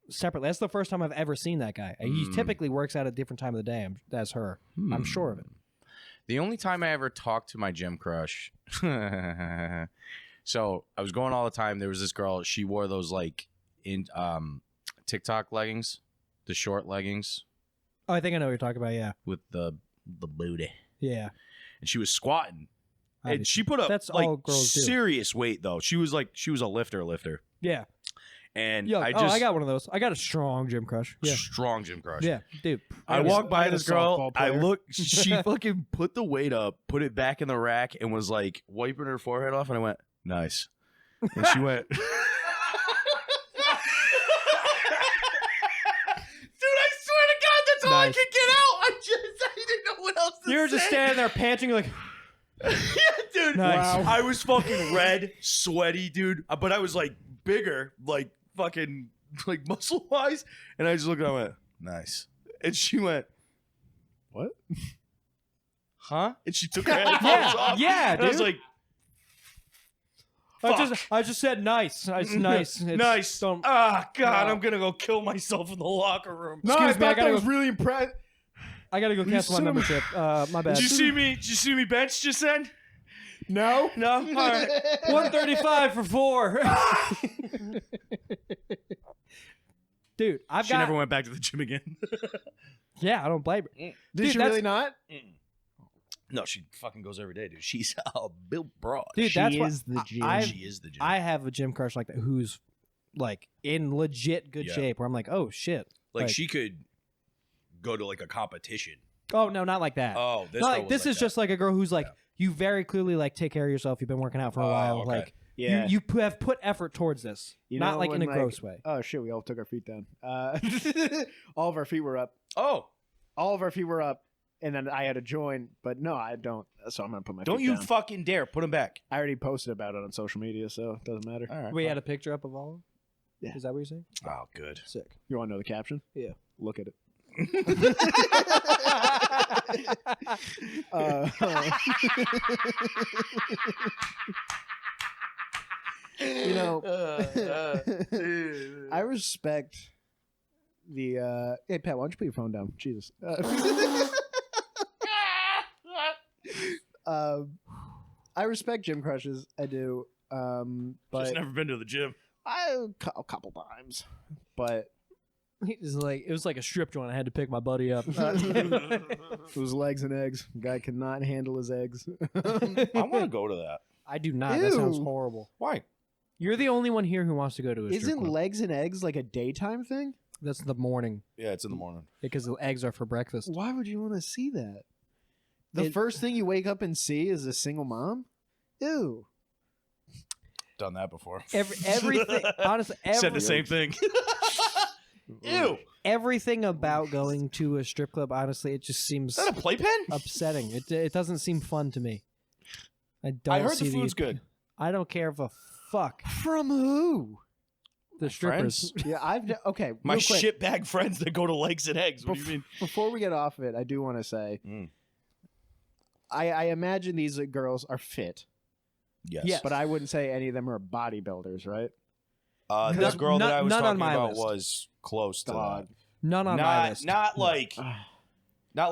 separately. That's the first time I've ever seen that guy. He typically works out at a different time of the day. That's her. I'm sure of it. The only time I ever talked to my gym crush. So I was going all the time. There was this girl. She wore those like in TikTok leggings, the short leggings Oh, I think I know what you're talking about. Yeah. with the booty, Yeah. and she was squatting. And Obviously. she put up That's like all girls do. serious weight though. She was a lifter. Yeah. And Yo, I I got one of those. I got a strong gym crush. Yeah. strong gym crush. Yeah, dude. I got a- walked I by got a this girl. softball I player. looked. She fucking put the weight up, put it back in the rack, and was like wiping her forehead off. And I went, "Nice." And she went, "Dude, I swear to God, that's all I Nice. could get out. I didn't know what else to You were just say." standing there panting, like, Yeah, dude. Nice. Wow. I was fucking red, sweaty, dude. But I was like bigger, like fucking like muscle wise. And I just looked at her and went, "Nice." And she went, What? "Huh?" And she took her headphones yeah, off. yeah, And I was dude. like, I just said nice. It's nice. It's, "Nice." Don't, Ah, God, No. I'm gonna go kill myself in the locker room. No, Excuse I me, I thought gotta that was go- really impressed. I gotta go cancel my son of a- membership. My bad. Did you see me bench just then? No. No. All right. 135 for 4. Dude, I've She got. never went back to the gym again. Yeah, I don't blame her. Did Dude, she that's- really not? No, she fucking goes every day, dude. She's a built broad. Dude, She that's what is the gym. She is the gym. I have a gym crush like that who's like in legit good Yeah. shape. Where I'm like, oh shit. like she could go to like a competition. Oh no, not like that. Oh, this Not girl like was this like is that. just like a girl who's like Yeah. you very clearly like take care of yourself. You've been working out for a Oh, while. okay. Like Yeah. have put effort towards this. You Not know like in a when, gross way. Oh shit, we all took our feet down. All of our feet were up. Oh, All of our feet were up, and then I had to join. But no, I don't. So I'm gonna put my. don't feet you down. fucking dare put him back. I already posted about it on social media, so it doesn't matter. All right. We had a picture up of all of them? Yeah. Is that what you're saying? Oh, good. Sick. You want to know the caption? Yeah. Look at it. You know, I respect the. Hey Pat, why don't you put your phone down? Jesus. I respect gym crushes. I do. But Just never been to the gym. a couple times, but It was like a strip joint. I had to pick my buddy up. it was legs and eggs. Guy cannot handle his eggs. I want to go to that. I do not. That sounds Ew. horrible. Why? You're the only one here who wants to go to a strip Isn't club. legs and eggs like a daytime thing? That's the morning Yeah, it's in the morning. because the eggs are for breakfast. Why would you want to see that? The It- first thing you wake up and see is a single mom? Ew. Done that before. Everything, honestly, Said the same thing. Ew. everything about going to a strip club, honestly, it just seems Is that a playpen? upsetting. It doesn't seem fun to me. I don't. I heard see the food's good. I don't care if a fuck From who? the strippers. Friends. Yeah, okay. My real quick, shitbag friends that go to legs and eggs. What do you mean? Before we get off of it, I do want to say, Mm. I imagine these girls are fit, Yes. but I wouldn't say any of them are bodybuilders, right? The None- girl that I was none on talking my about list. was close to Dog. None that. on my list. Not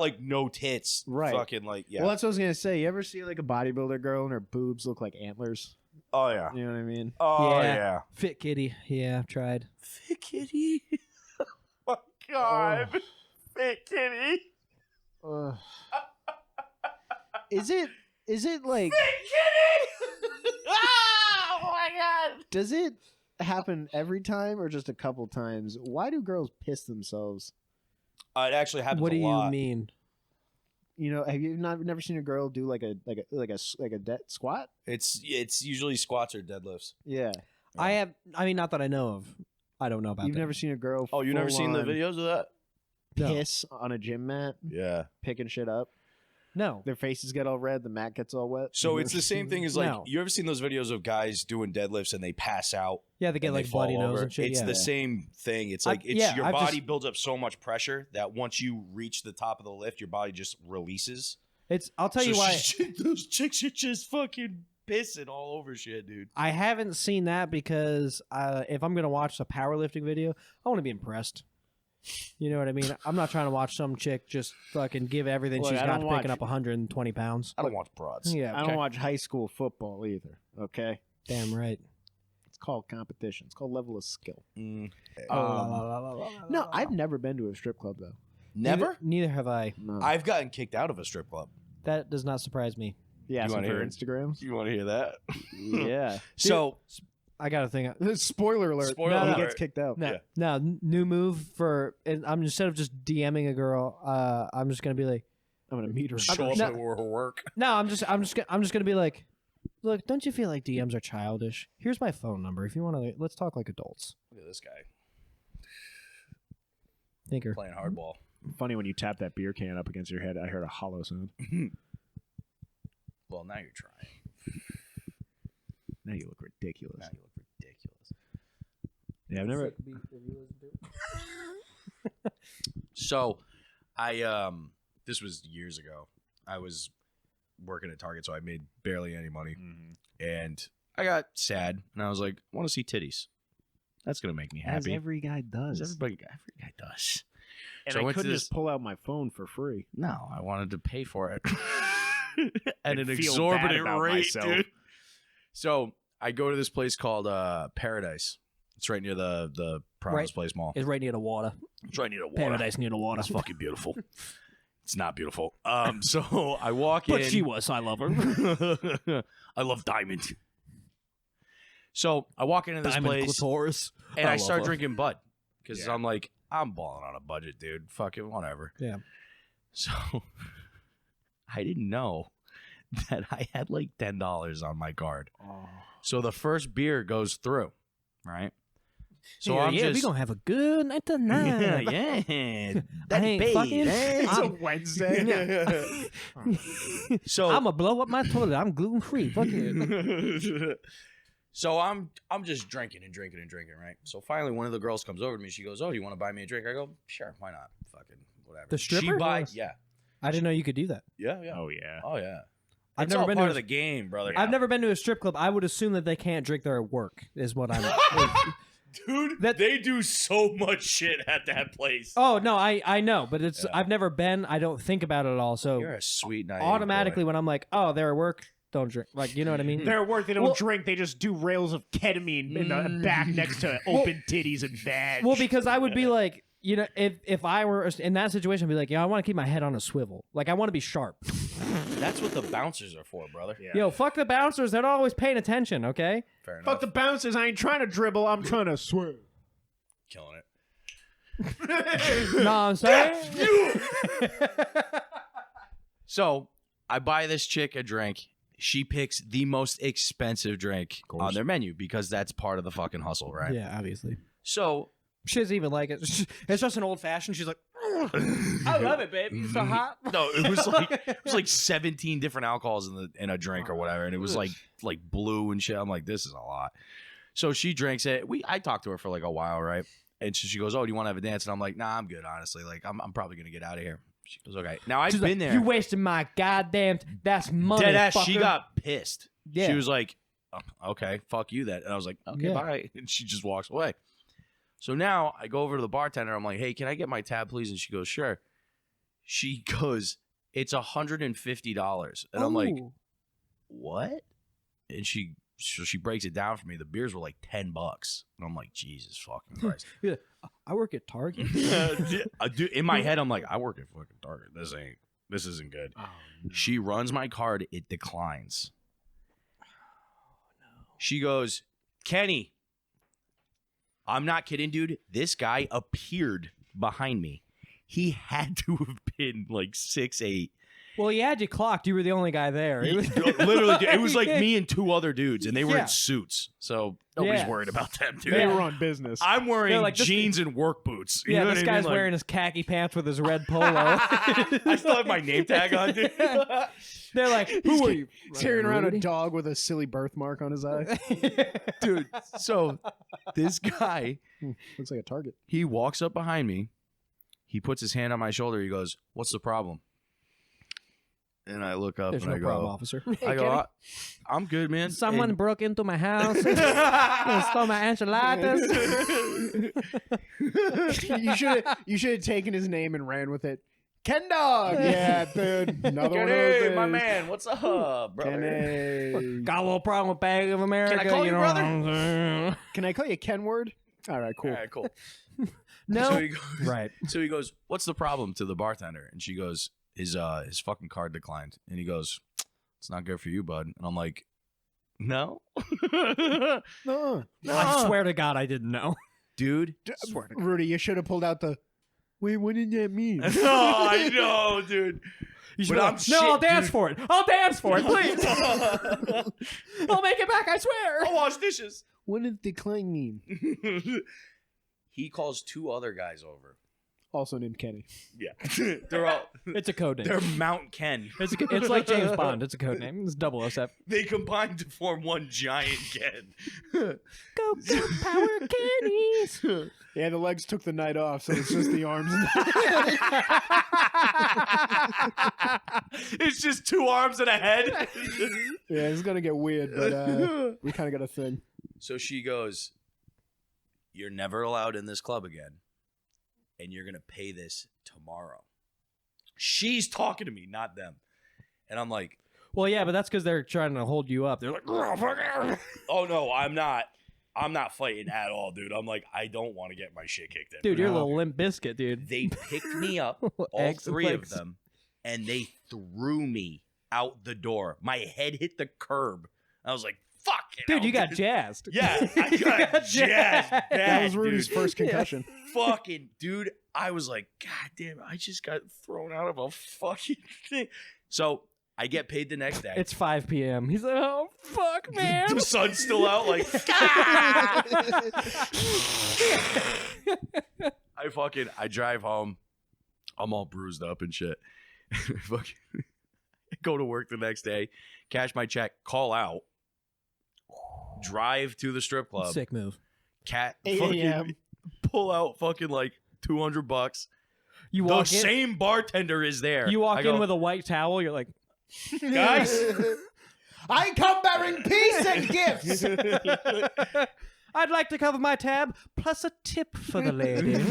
like no tits. Right. Fucking like yeah. Well, that's what I was gonna say. You ever see like a bodybuilder girl and her boobs look like antlers? Oh yeah. You know what I mean? Oh Yeah. yeah. Fit kitty. Yeah, I've tried. Fit kitty. Oh God. Fit kitty. Ugh. Is it like? Oh my God. Does it happen every time or just a couple times? Why do girls piss themselves? It actually happens What do a you lot. mean? You know, have you never seen a girl do like a squat? It's usually squats or deadlifts. Yeah, I mean, not that I know of. I don't know about you've that. never seen a girl. Oh, you never seen the full-on videos of that? No. Piss on a gym mat, Yeah. picking shit up. No. Their faces get all red. The mat gets all wet. So it's the same thing as like No. you ever seen those videos of guys doing deadlifts and they pass out? Yeah, they get and like they fall bloody nose over? and shit. It's yeah. the same thing. It's like your I've body just- builds up so much pressure that once you reach the top of the lift, your body just releases. I'll tell you why. Those chicks are just fucking pissing all over shit, dude. I haven't seen that because if I'm gonna watch a powerlifting video, I want to be impressed. You know what I mean? I'm not trying to watch some chick just fucking give everything Look, she's I got don't to picking watch- up 120 pounds. I don't watch broads. Yeah, I don't watch high school football either. Okay, damn right. it's called competition. It's called level of skill. Mm. No, I've never been to a strip club though. Never? Neither have I. No. I've gotten kicked out of a strip club. That does not surprise me. yeah, You some wanna for hear it? Instagrams. You want to hear that? Yeah. So I got to think. Spoiler alert. Spoiler He alert. gets kicked out. No, Yeah. no, new move for. And I'm instead of just DMing a girl, I'm just gonna be like, I'm gonna meet her. show up no. at her work. no, I'm just gonna be like, look, don't you feel like DMs are childish? Here's my phone number. If you want to, let's talk like adults. Look at this guy Thinker. playing hardball. Funny when you tap that beer can up against your head, I heard a hollow sound. Well, now you're trying. Now you look ridiculous. Now you look ridiculous. Yeah, I've never. So, I this was years ago. I was working at Target, so I made barely any money, and I got sad, and I was like, I want to see titties. That's gonna make me As happy. every guy does. Every guy does. And So I I went to couldn't this- just pull out my phone for free. No, I wanted to pay for it at an I'd feel exorbitant bad about rate, myself. dude. So I go to this place called Paradise. It's right near the Promise Right. Place Mall. It's right near the water. It's right near the water. Paradise near the water. It's fucking beautiful. It's not beautiful. So I walk in. But she was. I love her. I love Diamond. So I walk into this place clitoris. and I love start her. drinking Bud because Yeah. I'm like, I'm balling on a budget, dude. Fucking whatever. Yeah. So I didn't know that I had like $10 on my card. So the first beer goes through, right? So I'm we just gonna have a good night tonight. yeah. I ain't fucking. It's a I'm, Wednesday. So I'm gonna blow up my toilet. I'm gluten free. Fuck it. So I'm just drinking, right? So finally one of the girls comes over to me. She goes, "Oh, you want to buy me a drink?" I go, "Sure, why not? Fucking whatever." The stripper? She buys, yeah. I didn't know you could do that. Yeah. Oh yeah. Oh yeah. I've It's never all been part to of the game, brother. I've never been to a strip club. I would assume that they can't drink there at work. Is what I'm. Dude, That- they do so much shit at that place. Oh no, I know, but it's Yeah. I've never been. I don't think about it at all. So You're a sweet night. automatically, when I'm like, oh, they're at work, don't drink. Like, you know what I mean? They're at work. They don't Well- drink. They just do rails of ketamine in the back next to open titties and vag. Well, because I would be like, you know, if I were in that situation, I'd be like, yeah, I want to keep my head on a swivel. Like, I want to be sharp. That's what the bouncers are for, brother. Yeah. Yo, fuck the bouncers. They're not always paying attention. Okay. Fair enough. Fuck the bouncers. I ain't trying to dribble. I'm trying to swim. Killing it. No, I'm saying. So I buy this chick a drink. She picks the most expensive drink on their menu because that's part of the fucking hustle, right? Yeah, obviously. So She doesn't even like it. It's just an old fashioned. She's like, I love it, baby. It's so hot. no, it was like 17 different alcohols in a drink or whatever, and it was like blue and shit. I'm like, this is a lot. So she drinks it. I talked to her for like a while, right? And so she goes, "Oh, do you want to have a dance?" And I'm like, "Nah, I'm good, honestly. Like, I'm probably gonna get out of here." She goes, "Okay." Now I've She's been like, there. You wasted my goddamn. That's money. Dead ass. She fucker." got pissed. Yeah. She was like, "Oh, okay, fuck you then." And I was like, "Okay, Yeah. bye." And she just walks away. So now I go over to the bartender. I'm like, "Hey, can I get my tab, please?" And she goes, "Sure." She goes, "It's $150." And I'm like, Ooh. "What?" And she breaks it down for me. The beers were like $10. And I'm like, Jesus fucking Christ. Yeah, I work at Target. In my head, I'm like, I work at fucking Target. This isn't good. Oh, She runs my card. It declines. She goes, "Kenny, I'm not kidding, dude. This guy appeared behind me. He had to have been like 6'8", Well, he had you clocked. You were the only guy there. He was- Literally, it was like me and 2 other dudes, and they were Yeah. in suits, so nobody's Yeah. worried about them, dude. They were on business. I'm wearing like, this- jeans and work boots. You yeah, know this what I guy's mean? Like, wearing his khaki pants with his red polo. I still have my name tag on, dude. They're like, who are you? He's carrying around a Rudy? dog with a silly birthmark on his eye. Dude, so this guy, Looks like a target. he walks up behind me. He puts his hand on my shoulder. He goes, "What's the problem?" And I look up There's and no I go, problem, officer. I go, I'm good, man. Someone And- broke into my house, stole my enchiladas. You should have taken his name and ran with it. Ken Dog. Yeah, dude. Another one of those Kenny, my days. man, what's up, brother? Kenny. Got a little problem with Bank of America. Can I call you know brother? what I'm saying? Can I call you Ken Word? All right, cool. All right, cool. No. So he goes, Right. So he goes, "What's the problem?" to the bartender, and she goes, "His fucking card declined." And he goes, "It's not good for you, bud." And I'm like, "No, No. I swear to God, I didn't know. dude." Rudy, you should have pulled out the. Wait, what did that mean? No, I know, dude. You should But be I'm like, no, I'll shit, dance dude." for it. I'll dance for it, please. I'll make it back, I swear. I'll wash dishes. What did decline mean? He calls 2 other guys over. Also named Kenny. Yeah, they're all It's a code name. they're Mount Ken. It's like James Bond. It's a code name. It's 007. They combine to form one giant Ken. Go Power Kennies. Yeah, the legs took the night off, so it's just the arms. It's just 2 arms and a head. Yeah, it's gonna get weird, but we kind of got a thing. So she goes, "You're never allowed in this club again, and you're going to pay this tomorrow." She's talking to me, not them. And I'm like, Well, yeah, but that's because they're trying to hold you up. They're like, "Oh, no, I'm not. I'm not fighting at all, dude." I'm like, I don't want to get my shit kicked in. dude, you're a little limp biscuit, dude. They picked me up, all Eggs and 3 of legs. them, and they threw me out the door. My head hit the curb. I was like, fuck it. Dude, you got jazzed. Yeah, I got jazzed. That bad, was Rudy's dude. first concussion. Fucking dude, I was like, God damn it, I just got thrown out of a fucking thing. So I get paid the next day. It's 5 p.m. He's like, oh, fuck, man. The sun's still out, like I drive home. I'm all bruised up and shit. Fucking go to work the next day, cash my check, call out, drive to the strip club, Sick move. 8 fucking a.m. pull out fucking like $200. You The walk in. same bartender is there. You walk I go, in with a white towel. You're like, guys. I come bearing peace and gifts. I'd like to cover my tab plus a tip for the lady.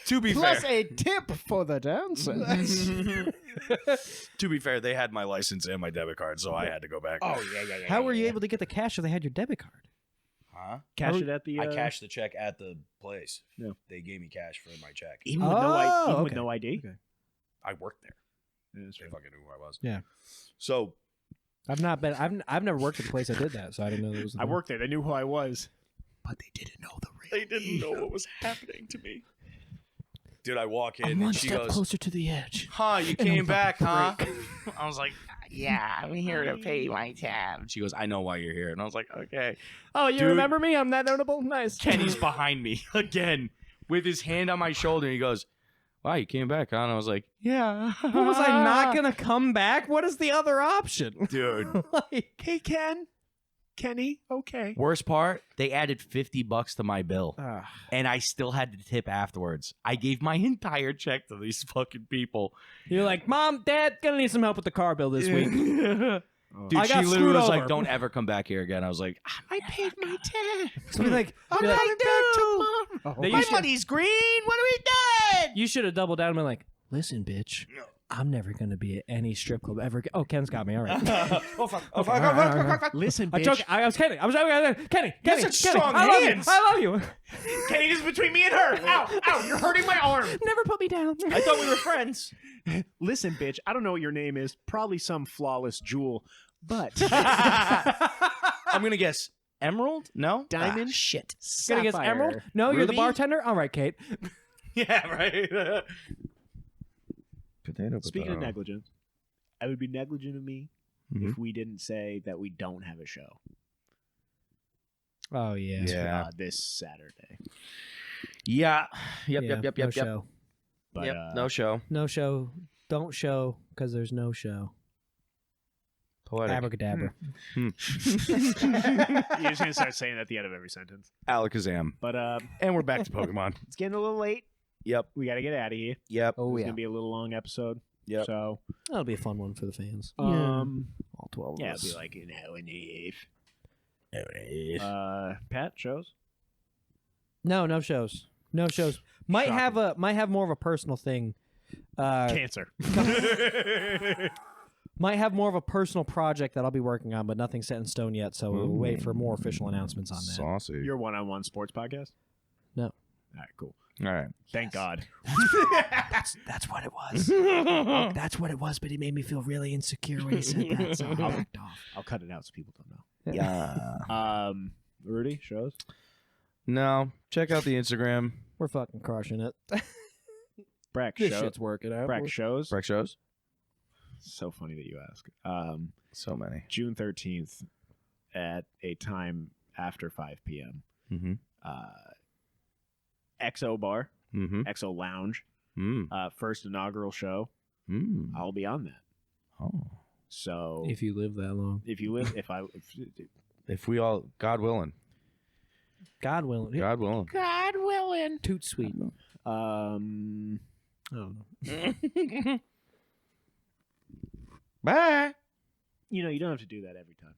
To be Plus fair, a tip for the dancers. to be fair, they had my license and my debit card, so I had to go back. yeah. How were you able to get the cash if they had your debit card? Huh? Cash it at the. I cashed the check at the place. Yeah. They gave me cash for my check. even with no Oh, even with okay. no ID. I worked there. Yeah, that's They right. fucking knew who I was. Yeah. So I've not been. I've never worked at the place I did that, so I didn't know there was. I worked there. They knew who I was. But they didn't know the real. they didn't know what was happening to me. Dude, I walk in I'm one and she step goes, closer to the edge. "Huh, you came back, huh?" break. I was like, Yeah, I'm here to pay my tab. and she goes, "I know why you're here." And I was like, "Okay." Oh, you Dude. remember me? I'm that notable. Nice. Kenny's behind me again with his hand on my shoulder. And he goes, "Wow, you came back, huh?" And I was like, "Yeah." What, was I not gonna come back? What is the other option? Dude. Like, Hey, Kenny. Okay. Worst part, they added $50 to my bill. ah. And I still had to tip afterwards. I gave my entire check to these fucking people. You're like, Mom, Dad, gonna need some help with the car bill this week. Dude, I she got literally screwed was over. like, "Don't ever come back here again." I was like, I paid my tab. So be like, I'm be like, coming back tomorrow. They My used to- money's green. What are we doing? you should have doubled down and been like, listen, bitch, I'm never gonna be at any strip club ever. Oh, Ken's got me. All right. "Oh fuck, Okay, all right. Listen, I'm bitch. joking. I was kidding. I was joking. Kenny. such strong I love you. hands. I love you. Kenny, this is between me and her. Ow, ow, you're hurting my arm. Never put me down. I thought we were friends." Listen, bitch. I don't know what your name is. Probably some flawless jewel, but I'm gonna guess Emerald. No, diamond. Shit. Gonna guess Sapphire. Emerald? No, you're the Ruby? bartender. All right, Kate. Yeah, right. Potato. Speaking of potato. negligence, I would be negligent of me Mhm. if we didn't say that we don't have a show Oh yeah. Yeah. this Saturday. Yeah. Yep. Yeah, Yep. Yep. no Yep. Yep. show. But Yep. No show. No show. Don't show because there's no show. Poetic. Abracadabra. you're just gonna start saying that at the end of every sentence. Alakazam. But And we're back to Pokemon. it's getting a little late. Yep. We got to get out of here. Yep. Oh It's yeah. gonna be a little long episode. Yep. So That'll be a fun one for the fans. all 12 yeah, of it'll us. be like an hour and a half. Pat shows. No shows. No shows. Might have more of a personal thing. Cancer. Might have more of a personal project that I'll be working on, but nothing set in stone yet. So we'll wait for more official announcements on that. Saucy. Your one-on-one sports podcast. No. All right, cool. All right. Thank God. That's what it was. That's what it was. But he made me feel really insecure when he said that. So I backed off. I'll cut it out so people don't know. Yeah. Rudy shows. No. Check out the Instagram. We're fucking crushing it. Brec This show. shit's working out. Brec shows. Brec shows. So funny that you ask. So many. June 13th at a time after 5 p.m. Mm-hmm. XO Bar, Mm-hmm. XO Lounge, Mm. first inaugural show. Mm. I'll be on that. Oh. So If you live that long. if you live, If we all, God willing. God willing. God willing. God willing. Toot sweet. um, I don't know. Bye. you know, you don't have to do that every time.